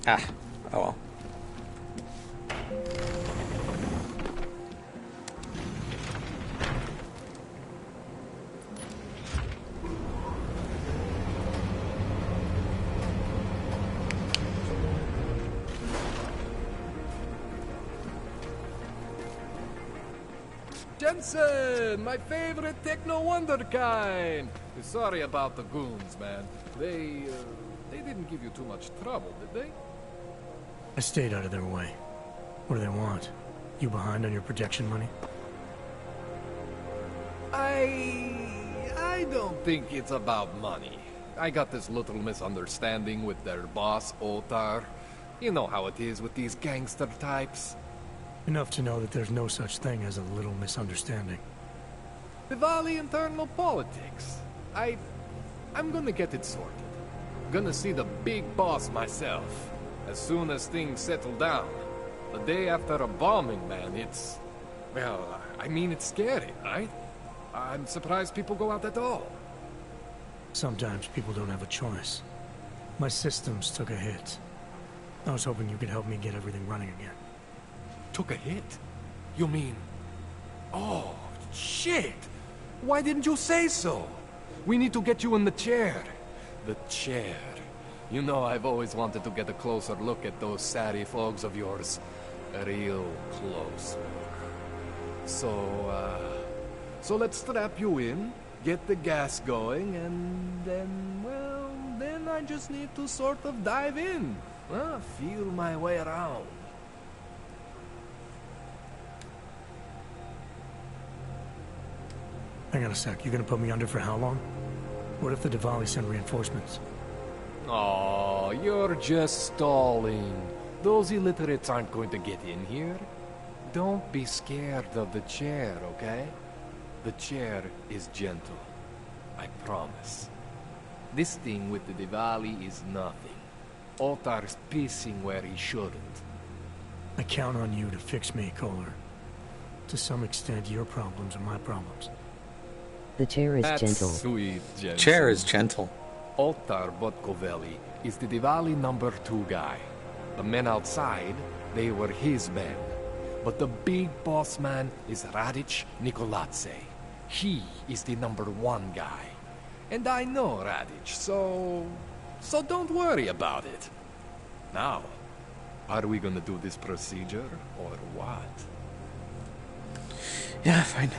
Ah, oh well. Jensen, my favorite techno wonderkind. Sorry about the goons, man. They didn't give you too much trouble, did they? I stayed out of their way. What do they want? You behind on your protection money? I don't think it's about money. I got this little misunderstanding with their boss, Otar. You know how it is with these gangster types. Enough to know that there's no such thing as a little misunderstanding. Diwali internal politics. I'm gonna get it sorted. Gonna see the big boss myself. As soon as things settle down. The day after a bombing, man, it's... Well, I mean, it's scary, right? I'm surprised people go out at all. Sometimes people don't have a choice. My systems took a hit. I was hoping you could help me get everything running again. Took a hit? You mean... Oh, shit! Why didn't you say so? We need to get you in the chair. The chair. You know I've always wanted to get a closer look at those satty fogs of yours. Real close. So let's strap you in, get the gas going, and then, well, then I just need to sort of dive in. Feel my way around. Hang on a sec, you gonna put me under for how long? What if the Diwali send reinforcements? Oh, you're just stalling. Those illiterates aren't going to get in here. Don't be scared of the chair, okay? The chair is gentle. I promise. This thing with the Diwali is nothing. Otar's pissing where he shouldn't. I count on you to fix me, Kohler. To some extent, your problems are my problems. The chair is That's gentle. Sweet, Jensen. Chair is gentle. Otar Botkovelli is the Diwali #2 guy. The men outside, they were his men. But the big boss man is Radic Nikoladze. He is the #1 guy. And I know Radic, so don't worry about it. Now, are we gonna do this procedure, or what? Yeah, fine.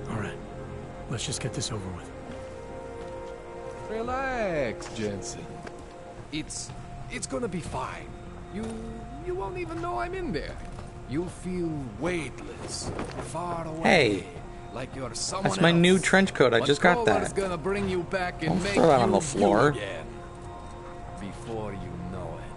Alright, let's just get this over with. Relax, Jensen. It's gonna be fine. You won't even know I'm in there. You'll feel weightless, far away. Hey, like you're someone that's my else. new trench coat. I just got Kohler's that. Gonna bring you back and Don't make throw that you on the floor. you again. Before you know it.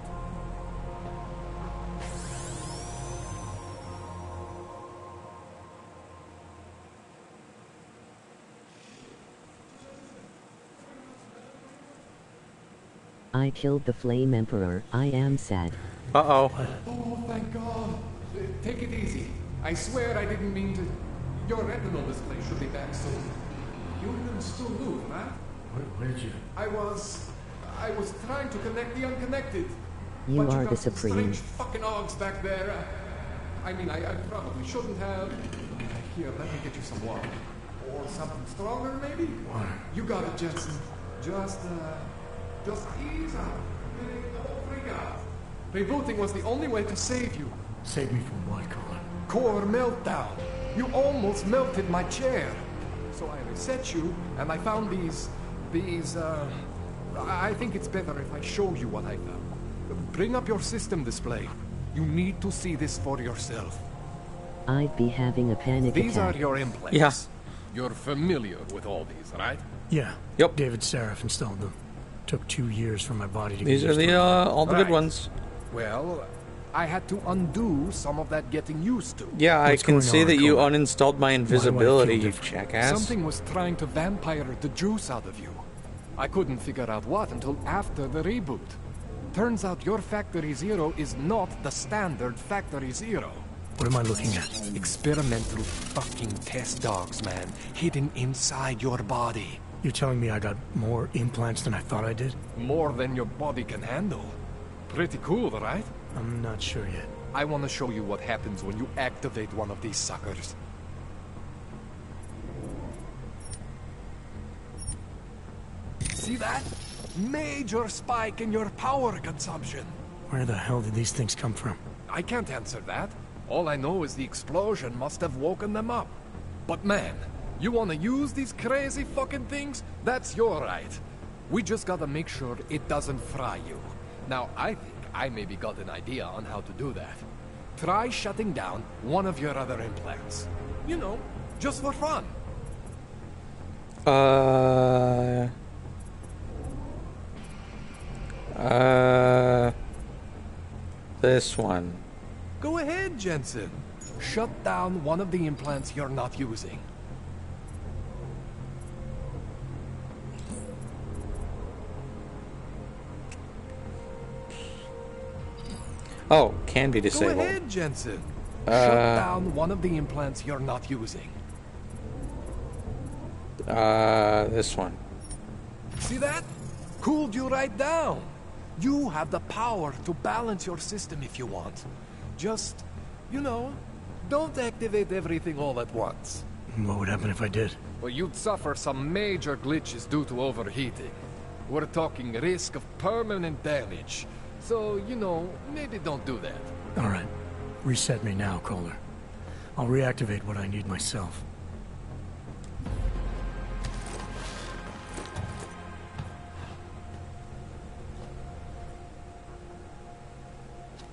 I killed the Flame Emperor. I am sad. Uh-oh. Oh, thank God. Take it easy. I swear I didn't mean to... Your retinal display should be back soon. You can still move, huh? Where did you... I was trying to connect the unconnected. You But are got the some Supreme. strange fucking ogs back there. I mean, I probably shouldn't have. Here, let me get you some water. Or something stronger, maybe? Water. You got it, Jensen. Just ease out. It ain't the whole freak out. Rebooting was the only way to save you. Save me from what, Colin? Core meltdown. You almost melted my chair. So I reset you, and I found these... I think it's better if I show you what I found. Bring up your system display. You need to see this for yourself. I'd be having a panic attack. These are your implants. Yeah. You're familiar with all these, right? Yeah. Yep. David Seraph installed them. Took 2 years for my body to These get are used the to it. all the good ones. Well, I had to undo some of that getting used to. Yeah, I What's can going see on, that you Colin? uninstalled my Why invisibility, do I you feel jackass. Something was trying to vampire the juice out of you. I couldn't figure out what until after the reboot. Turns out your Factory Zero is not the standard Factory Zero. What am I looking at? Experimental fucking test dogs, man. Hidden inside your body. You're telling me I got more implants than I thought I did? More than your body can handle. Pretty cool, right? I'm not sure yet. I want to show you what happens when you activate one of these suckers. See that? Major spike in your power consumption. Where the hell did these things come from? I can't answer that. All I know is the explosion must have woken them up. But man, you want to use these crazy fucking things? That's your right. We just gotta make sure it doesn't fry you. Now, I think I maybe got an idea on how to do that. Try shutting down one of your other implants. You know, just for fun. This one. Go ahead, Jensen. Shut down one of the implants you're not using. Oh, can be disabled. Go ahead, Jensen. Shut down one of the implants you're not using. This one. See that? Cooled you right down. You have the power to balance your system if you want. Just, you know, don't activate everything all at once. What would happen if I did? Well, you'd suffer some major glitches due to overheating. We're talking risk of permanent damage. So, you know, maybe don't do that. All right. Reset me now, Kohler. I'll reactivate what I need myself.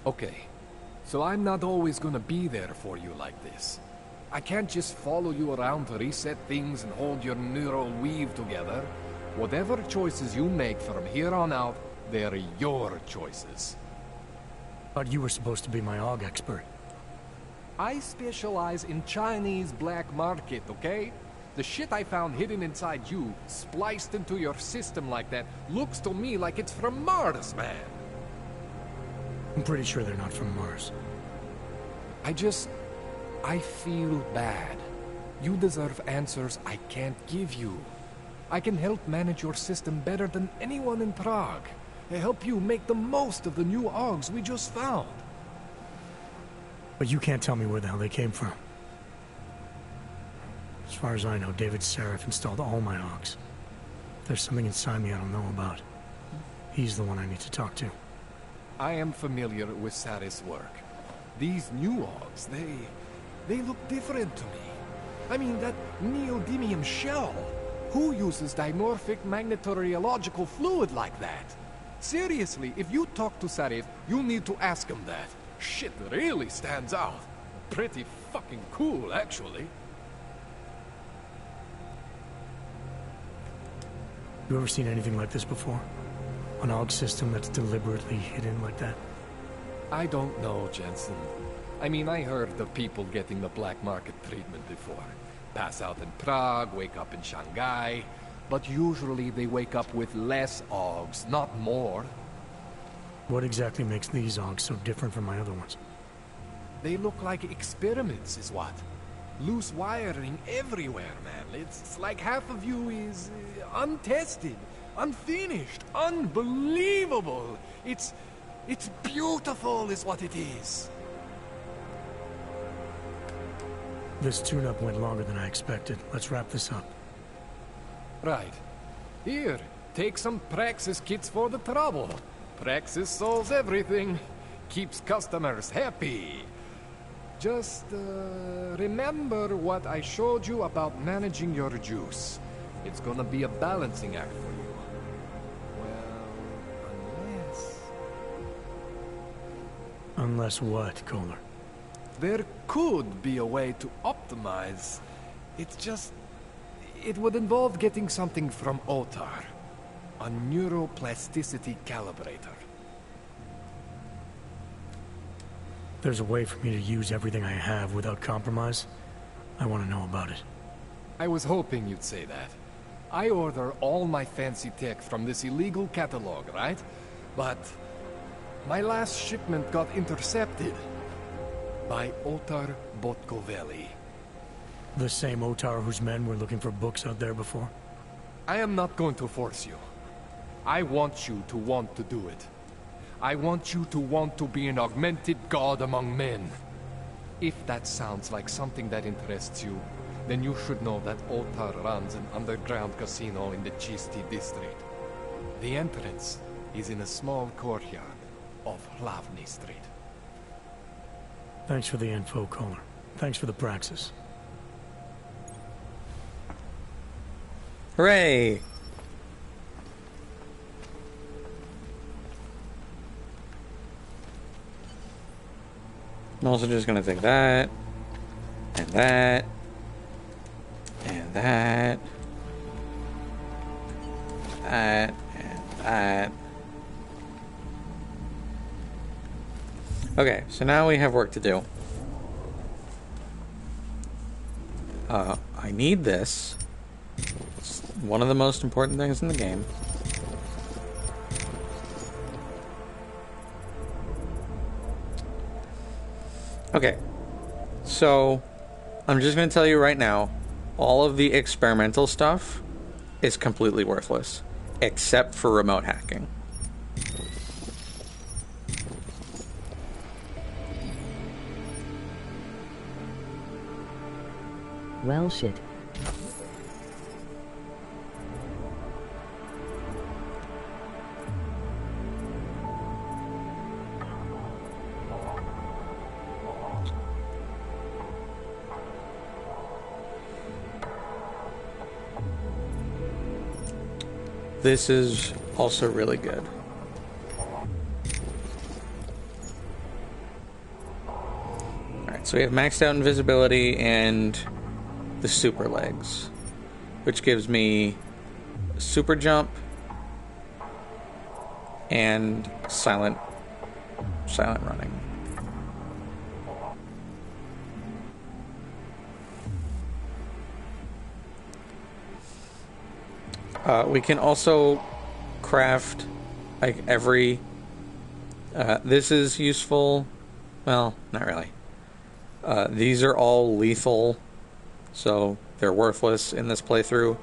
Okay. So I'm not always gonna be there for you like this. I can't just follow you around to reset things and hold your neural weave together. Whatever choices you make from here on out, they're your choices. But you were supposed to be my AUG expert. I specialize in Chinese black market, okay? The shit I found hidden inside you, spliced into your system like that, looks to me like it's from Mars, man. I'm pretty sure they're not from Mars. I feel bad. You deserve answers I can't give you. I can help manage your system better than anyone in Prague. I help you make the most of the new AUGs we just found. But you can't tell me where the hell they came from. As far as I know, David Seraph installed all my AUGs. There's something inside me I don't know about. He's the one I need to talk to. I am familiar with Sarah's work. These new AUGs, they look different to me. I mean, that neodymium shell. Who uses dimorphic magnetorheological fluid like that? Seriously, if you talk to Sarif, you need to ask him that. Shit really stands out. Pretty fucking cool, actually. You ever seen anything like this before? An AUG system that's deliberately hidden like that? I don't know, Jensen. I mean, I heard of people getting the black market treatment before. Pass out in Prague, wake up in Shanghai. But usually they wake up with less AUGs, not more. What exactly makes these AUGs so different from my other ones? They look like experiments, is what. Loose wiring everywhere, man. It's like half of you is untested, unfinished, unbelievable. It's beautiful is what it is. This tune-up went longer than I expected. Let's wrap this up. Right. Here, take some Praxis kits for the trouble. Praxis solves everything. Keeps customers happy. Just remember what I showed you about managing your juice. It's gonna be a balancing act for you. Well, unless... Unless what, Kohler? There could be a way to optimize. It's just... It would involve getting something from Otar. A neuroplasticity calibrator. There's a way for me to use everything I have without compromise. I want to know about it. I was hoping you'd say that. I order all my fancy tech from this illegal catalog, right? But my last shipment got intercepted by Otar Botkoveli. The same Otar whose men were looking for books out there before? I am not going to force you. I want you to want to do it. I want you to want to be an augmented god among men. If that sounds like something that interests you, then you should know that Otar runs an underground casino in the Chisti district. The entrance is in a small courtyard off Hlavny Street. Thanks for the info, Kohler. Thanks for the praxis. Hooray! I'm also just gonna take that, and that, and that, that, and that. Okay, so now we have work to do. I need this. It's one of the most important things in the game. Okay, so I'm just going to tell you right now, all of the experimental stuff is completely worthless, except for remote hacking. Well, shit. This is also really good. Alright, so we have maxed out invisibility and the super legs, which gives me super jump and silent running. We can also craft like every this is useful, well, not really. These are all lethal, so they're worthless in this playthrough.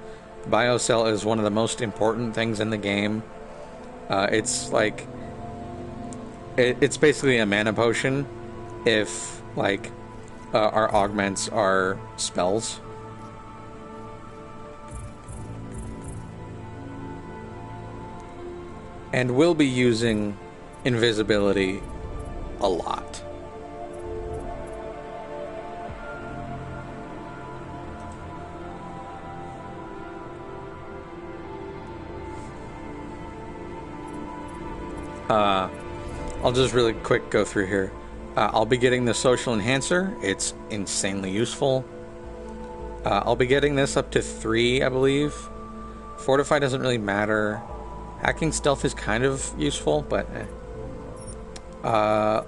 Biocell is one of the most important things in the game. It's like it's basically a mana potion if like our augments are spells. And we'll be using invisibility a lot. I'll just really quick go through here. I'll be getting the social enhancer. It's insanely useful. I'll be getting this up to 3, I believe. Fortify doesn't really matter. Hacking stealth is kind of useful, but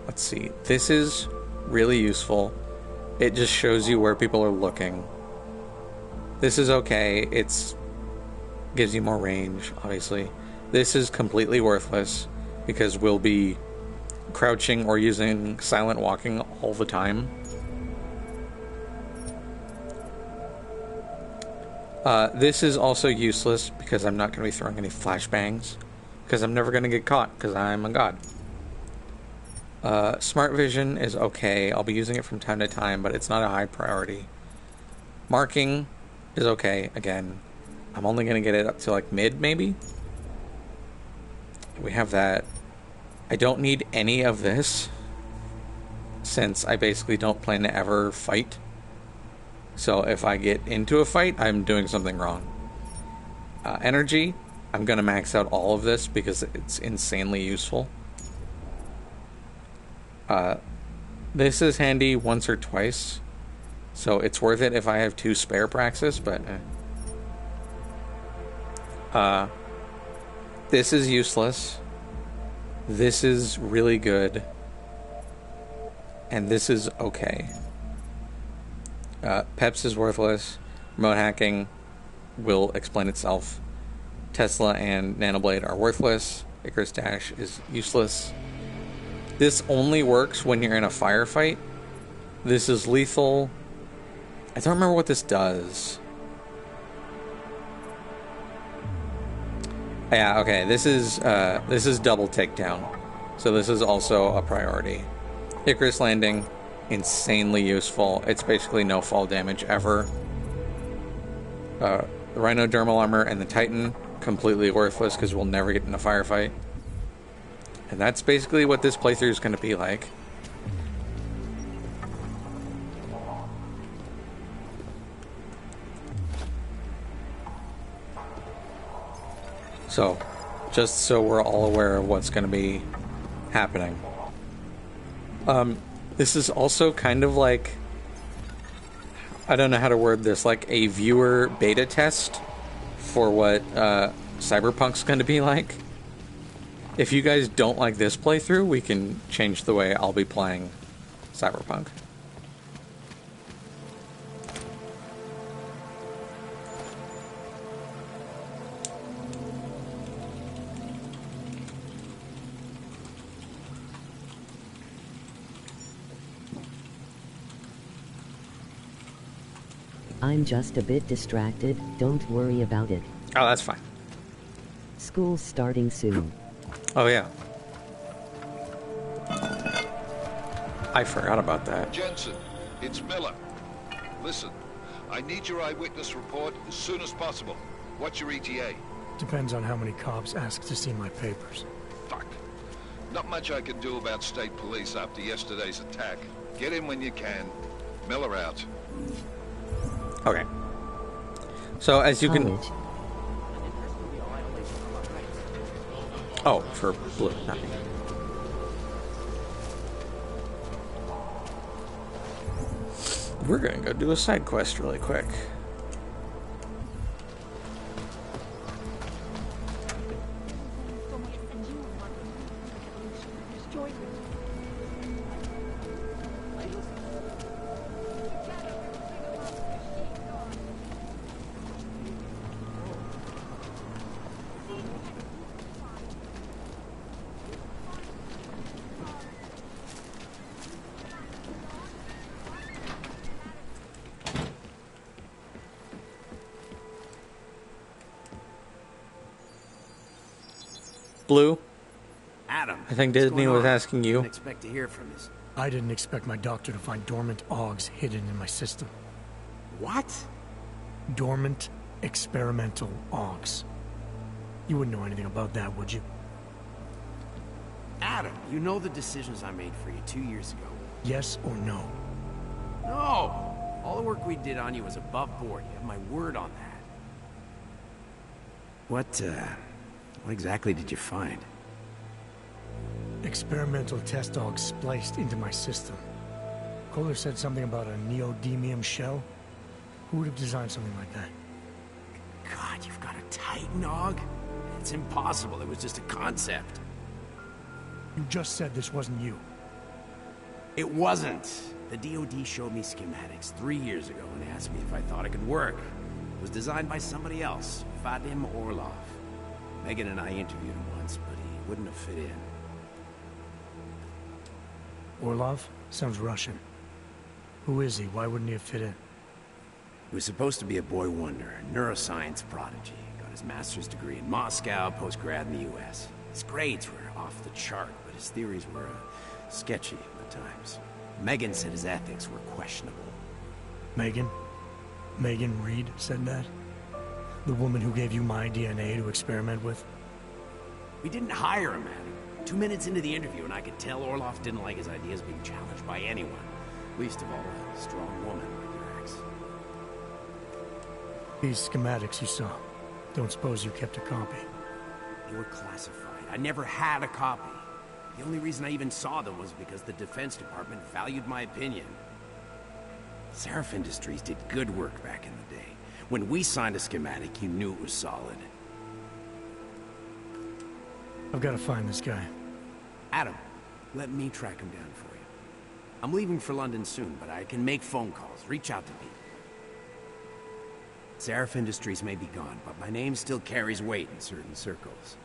let's see. This is really useful. It just shows you where people are looking. This is okay. It's gives you more range, obviously. This is completely worthless because we'll be crouching or using silent walking all the time. This is also useless because I'm not going to be throwing any flashbangs because I'm never going to get caught because I'm a god. Smart vision is okay. I'll be using it from time to time, but it's not a high priority. Marking is okay. Again, I'm only going to get it up to like mid, maybe. We have that. I don't need any of this, since I basically don't plan to ever fight. So if I get into a fight, I'm doing something wrong. Energy, I'm going to max out all of this because it's insanely useful. This is handy once or twice, so it's worth it if I have 2 spare praxis, but this is useless. This is really good. And this is okay. Peps is worthless. Remote hacking will explain itself. Tesla and Nanoblade are worthless. Icarus Dash is useless. This only works when you're in a firefight. This is lethal. I don't remember what this does. Yeah, okay. This is double takedown. So this is also a priority. Icarus Landing, insanely useful. It's basically no fall damage ever. The Rhino Dermal Armor and the Titan, completely worthless because we'll never get in a firefight. And that's basically what this playthrough is going to be like. So, just so we're all aware of what's going to be happening. This is also kind of like, I don't know how to word this, like a viewer beta test for what Cyberpunk's going to be like. If you guys don't like this playthrough, we can change the way I'll be playing Cyberpunk. I'm just a bit distracted, don't worry about it. Oh, that's fine. School's starting soon. Oh, yeah. I forgot about that. Jensen, it's Miller. Listen, I need your eyewitness report as soon as possible. What's your ETA? Depends on how many cops ask to see my papers. Fuck. Not much I can do about state police after yesterday's attack. Get in when you can. Miller out. Okay. So, as you can... Oh, for blue, not me. We're gonna go do a side quest really quick. Blue? Adam. I think Disney was asking you. I didn't expect to hear from us. I didn't expect my doctor to find dormant augs hidden in my system. What? Dormant experimental augs. You wouldn't know anything about that, would you? Adam, you know the decisions I made for you 2 years ago. Yes or no? No! All the work we did on you was above board. You have my word on that. What exactly did you find? Experimental test augs spliced into my system. Kohler said something about a neodymium shell. Who would have designed something like that? God, you've got a Titan aug? It's impossible. It was just a concept. You just said this wasn't you. It wasn't. The DoD showed me schematics 3 years ago and asked me if I thought it could work. It was designed by somebody else, Vadim Orlov. Megan and I interviewed him once, but he wouldn't have fit in. Orlov? Sounds Russian. Who is he? Why wouldn't he have fit in? He was supposed to be a boy wonder, a neuroscience prodigy. Got his master's degree in Moscow, post-grad in the US. His grades were off the chart, but his theories were sketchy at times. Megan said his ethics were questionable. Megan? Megan Reed said that? The woman who gave you my DNA to experiment with? We didn't hire him, Adam. 2 minutes into the interview, and I could tell Orloff didn't like his ideas being challenged by anyone. Least of all, a strong woman like your ex. These schematics you saw. Don't suppose you kept a copy? They were classified. I never had a copy. The only reason I even saw them was because the Defense Department valued my opinion. Seraph Industries did good work back in the day. When we signed a schematic, you knew it was solid. I've got to find this guy. Adam, let me track him down for you. I'm leaving for London soon, but I can make phone calls, reach out to people. Seraph Industries may be gone, but my name still carries weight in certain circles.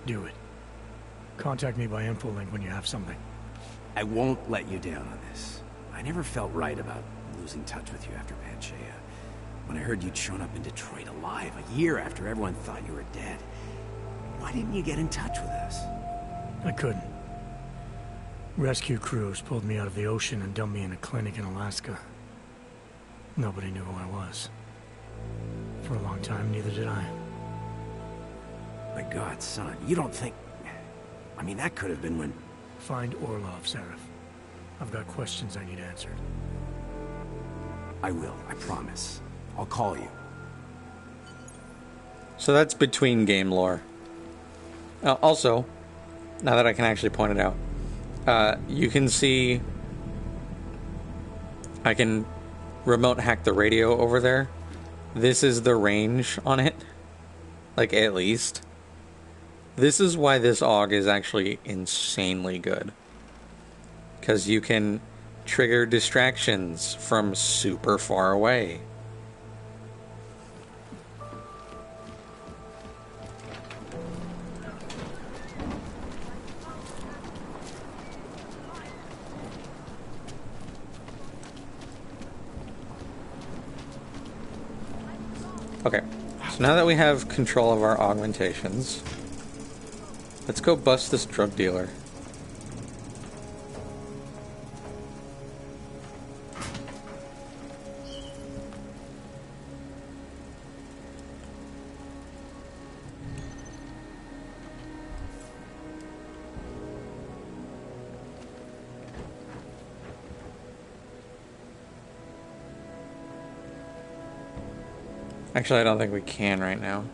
Do it. Contact me by InfoLink when you have something. I won't let you down on this. I never felt right about losing touch with you after Panchea. When I heard you'd shown up in Detroit alive, a year after everyone thought you were dead. Why didn't you get in touch with us? I couldn't. Rescue crews pulled me out of the ocean and dumped me in a clinic in Alaska. Nobody knew who I was. For a long time, neither did I. My God, son, you don't think... I mean, that could have been when... Find Orlov, Seraph. I've got questions I need answered. I will, I promise. I'll call you. So that's between game lore. Also, now that I can actually point it out, you can see I can remote hack the radio over there. This is the range on it. Like, at least. This is why this AUG is actually insanely good. Because you can trigger distractions from super far away. Okay, so now that we have control of our augmentations, let's go bust this drug dealer. Actually, I don't think we can right now.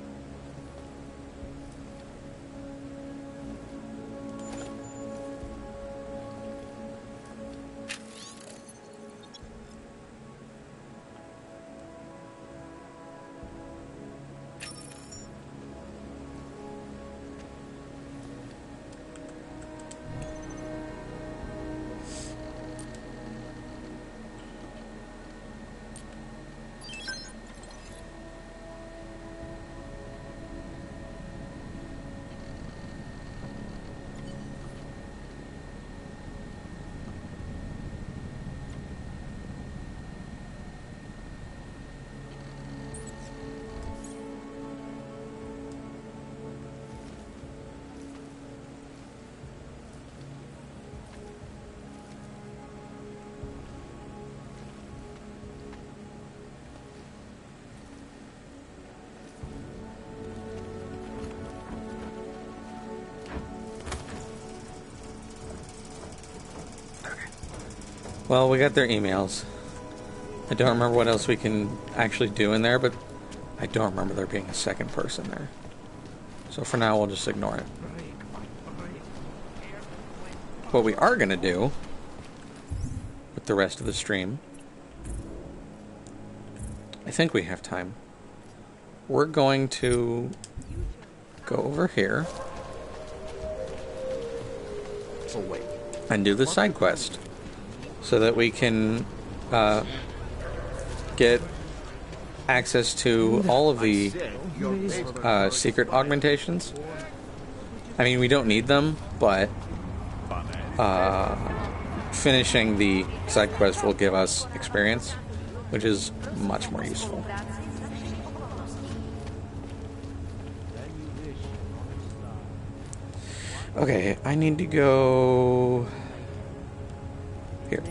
Well, we got their emails. I don't remember what else we can actually do in there, but I don't remember there being a second person there. So for now, we'll just ignore it. What we are going to do with the rest of the stream, I think we have time. We're going to go over here and do the side quest so that we can get access to all of the secret augmentations. I mean, we don't need them, but finishing the side quest will give us experience, which is much more useful. Okay, I need to go here.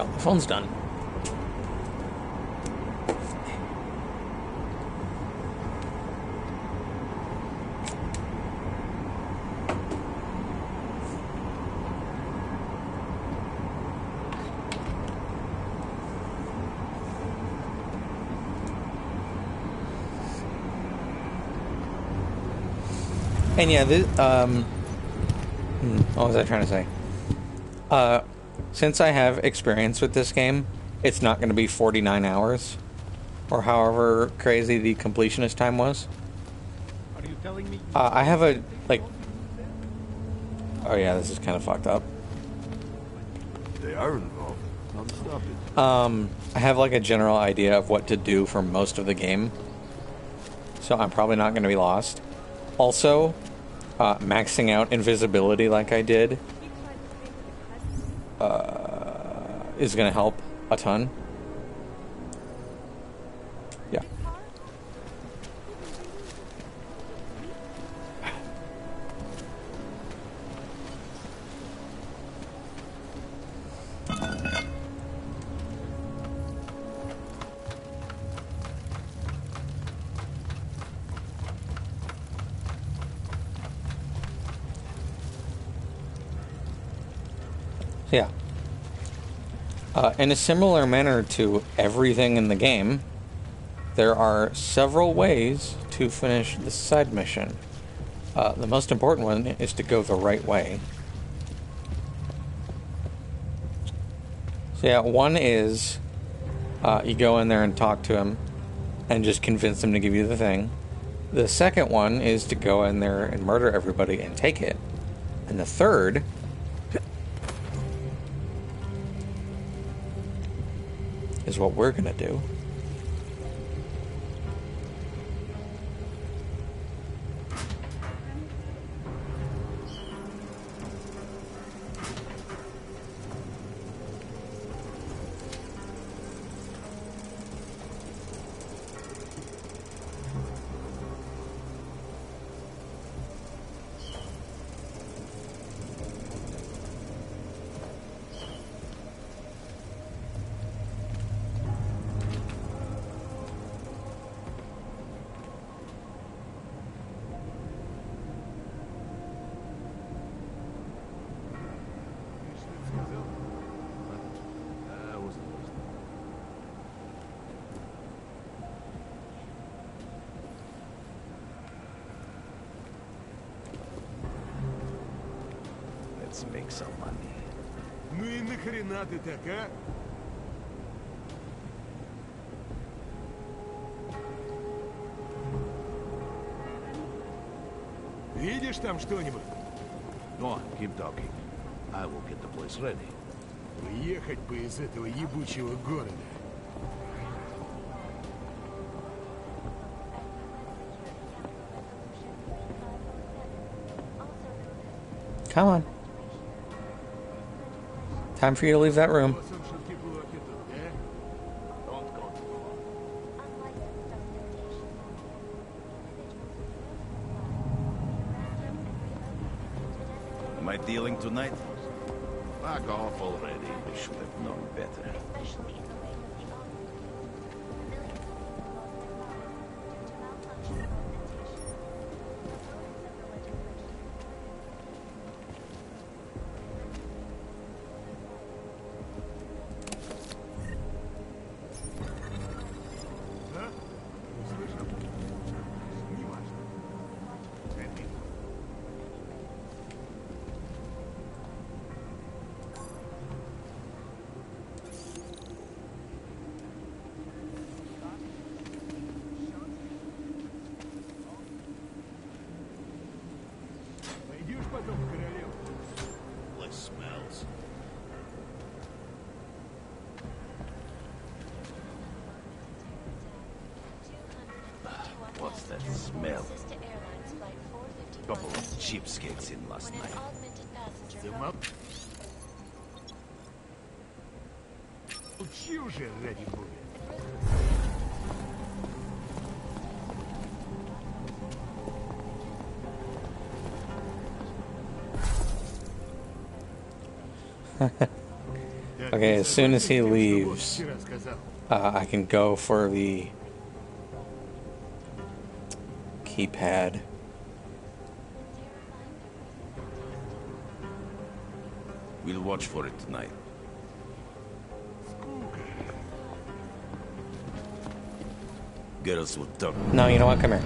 Oh, the phone's done. And yeah, this, what was I trying to say? Since I have experience with this game, it's not going to be 49 hours, or however crazy the completionist time was. Are you telling me? I have a, like... Oh yeah, this is kind of fucked up. They are involved. Non-stop it. I have like a general idea of what to do for most of the game, so I'm probably not going to be lost. Also, maxing out invisibility like I did is going to help a ton. Yeah. Yeah. In a similar manner to everything in the game, there are several ways to finish the side mission. The most important one is to go the right way. So yeah, one is you go in there and talk to him and just convince him to give you the thing. The second one is to go in there and murder everybody and take it. And the third is what we're gonna do. Let's make some money. Ну и нахрена ты так, а? Видишь там что-нибудь? Go on, keep talking. I will get the place ready. Уехать бы из этого ебучего города. Come on. Time for you to leave that room. Am I dealing tonight? Fuck off already. I should have known better. Пойдешь потом в королеву? Place smells. What's that smell? Couple of cheapskates in last night. Them up? Учи уже, ради бога. Okay, as soon as he leaves, I can go for the keypad. We'll watch for it tonight. Girls will talk. No, you know what? Come here.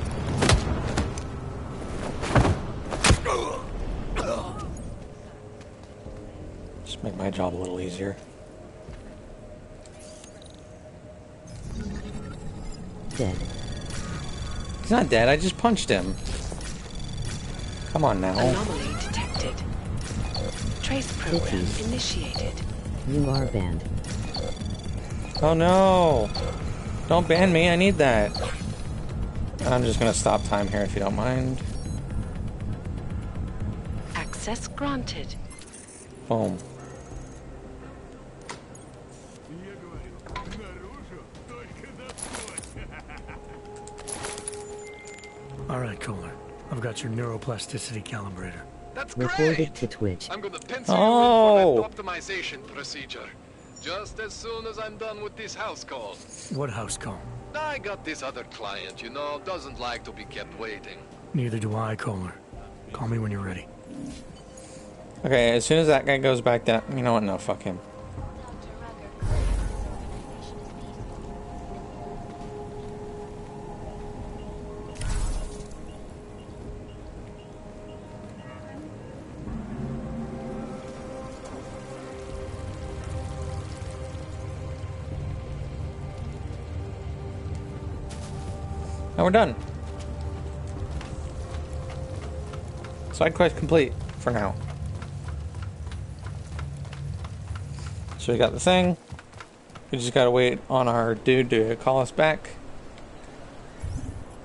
Just make my job a little easier. Dead. He's not dead. I just punched him. Come on now. Anomaly detected. Trace program Bitches. initiated. You are banned. Oh no! Don't ban me. I need that. I'm just gonna stop time here if you don't mind. Access granted. Boom. All right, Kohler. I've got your neuroplasticity calibrator. That's Reported great. to Twitch. I'm gonna pencil Oh. you in for that optimization procedure. Just as soon as I'm done with this house call. What house call? I got this other client, you know, doesn't like to be kept waiting. Neither do I, Kohler. Call me when you're ready. Okay, as soon as that guy goes back down, you know what? No, fuck him. And we're done. Side quest complete for now. So we got the thing. We just gotta wait on our dude to call us back.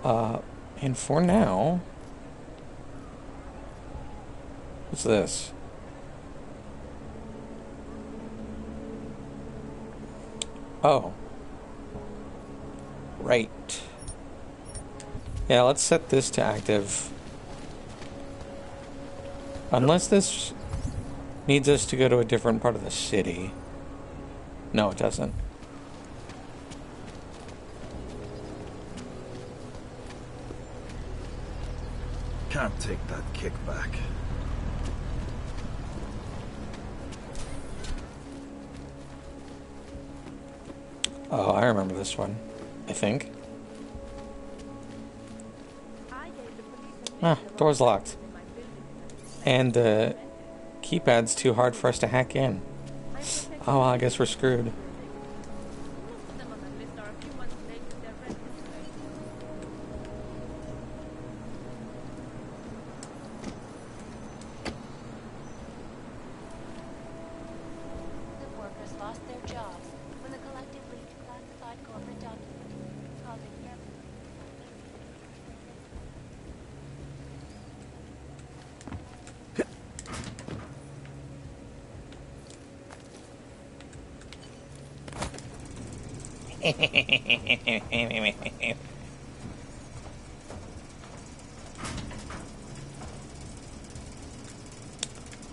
And for now, what's this? Oh. Right. Yeah, let's set this to active. Unless this needs us to go to a different part of the city. No, it doesn't. Can't take that kickback. Oh, I remember this one. I think. Ah, door's locked. And the keypad's too hard for us to hack in. Oh, well, I guess we're screwed.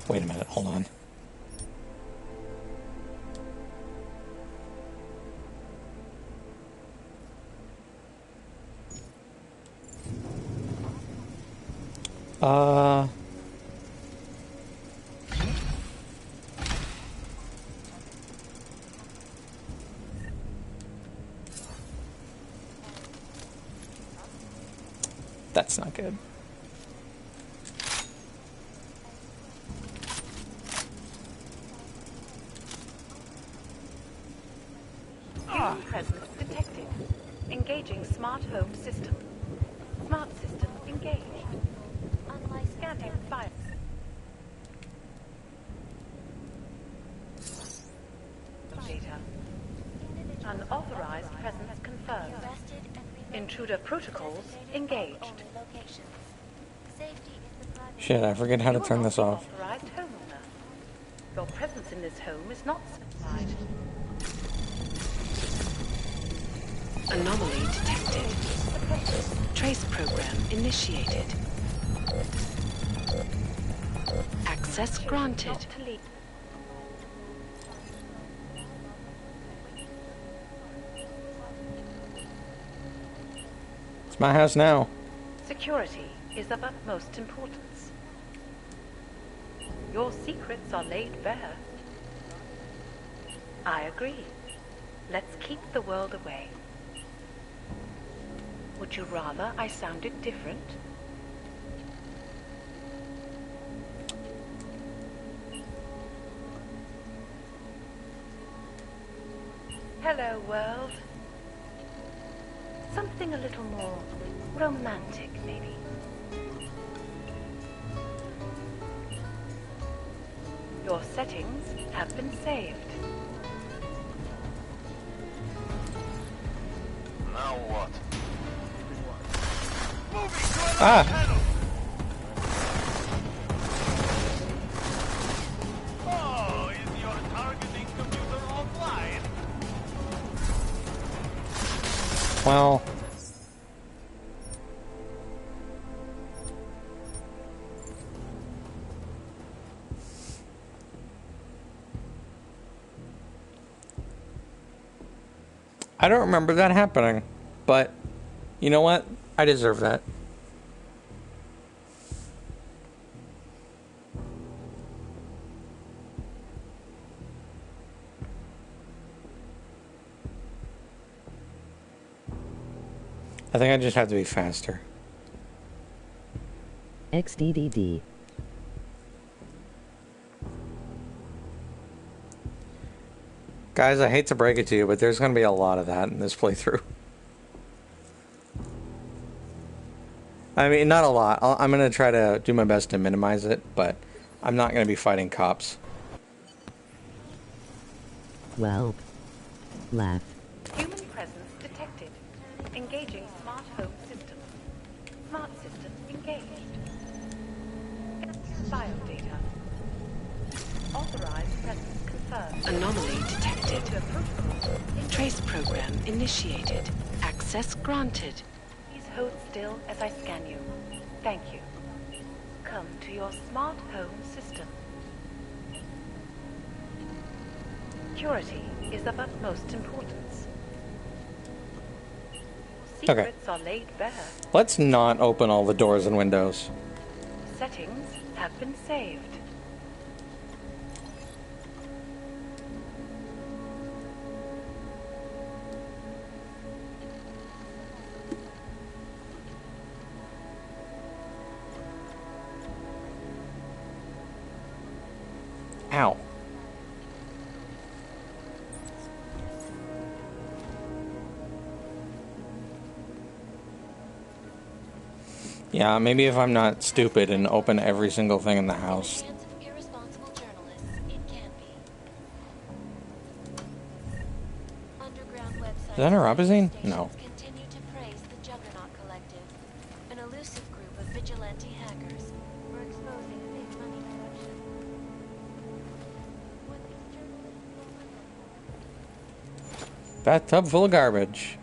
Wait a minute, hold on. That's not good. Human presence detected. Engaging smart home system. Smart system engaged. Scanning files. Data. Unauthorized presence confirmed. Intruder protocols engaged. Shit, I forget how to turn this off. Authorized homeowner. Your presence in this home is not specified. Anomaly detected. Trace program initiated. Access granted. It's my house now. Security is of utmost importance. Your secrets are laid bare. I agree. Let's keep the world away. Would you rather I sounded different? Hello, world. Something a little more romantic, maybe. Your settings have been saved. Now what? Ah! Oh, is your targeting computer offline? Well... I don't remember that happening, but you know what? I deserve that. I think I just have to be faster. XDDD. Guys, I hate to break it to you, but there's going to be a lot of that in this playthrough. I mean, not a lot. I'm going to try to do my best to minimize it, but I'm not going to be fighting cops. Well, laugh. Human presence detected. Engaging smart home system. Smart system engaged. Biodata. Authorized presence confirmed. Anomaly detected. Trace program initiated. Access granted. Please hold still as I scan you. Thank you. Come to your smart home system. Security is of utmost importance. Secrets are laid bare. Let's not open all the doors and windows. Settings have been saved. Ow. Yeah, maybe if I'm not stupid and open every single thing in the house. Is that a Robazine? No. Bathtub full of garbage.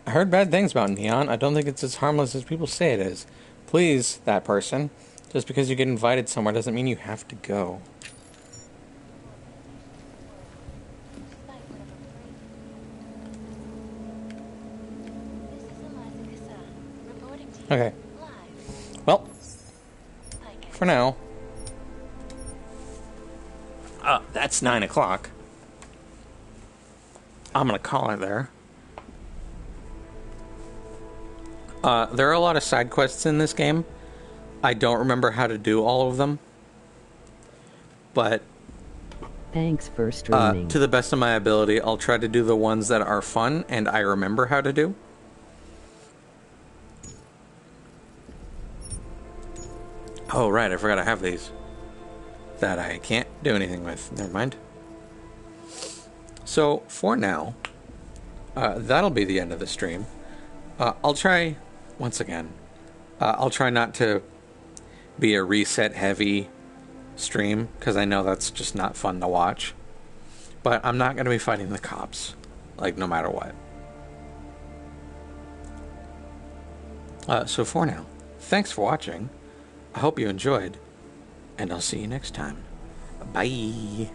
I heard bad things about Neon. I don't think it's as harmless as people say it is. Please, that person. Just because you get invited somewhere doesn't mean you have to go. Okay. Well, for now. That's 9 o'clock. I'm gonna call it there. There are a lot of side quests in this game. I don't remember how to do all of them. But Thanks for streaming. To the best of my ability, I'll try to do the ones that are fun and I remember how to do. Oh, right, I forgot I have these. That I can't do anything with. Never mind. So, for now, that'll be the end of the stream. I'll try, once again, I'll try not to be a reset-heavy stream, because I know that's just not fun to watch. But I'm not going to be fighting the cops, like, no matter what. So for now, thanks for watching. I hope you enjoyed, and I'll see you next time. Bye!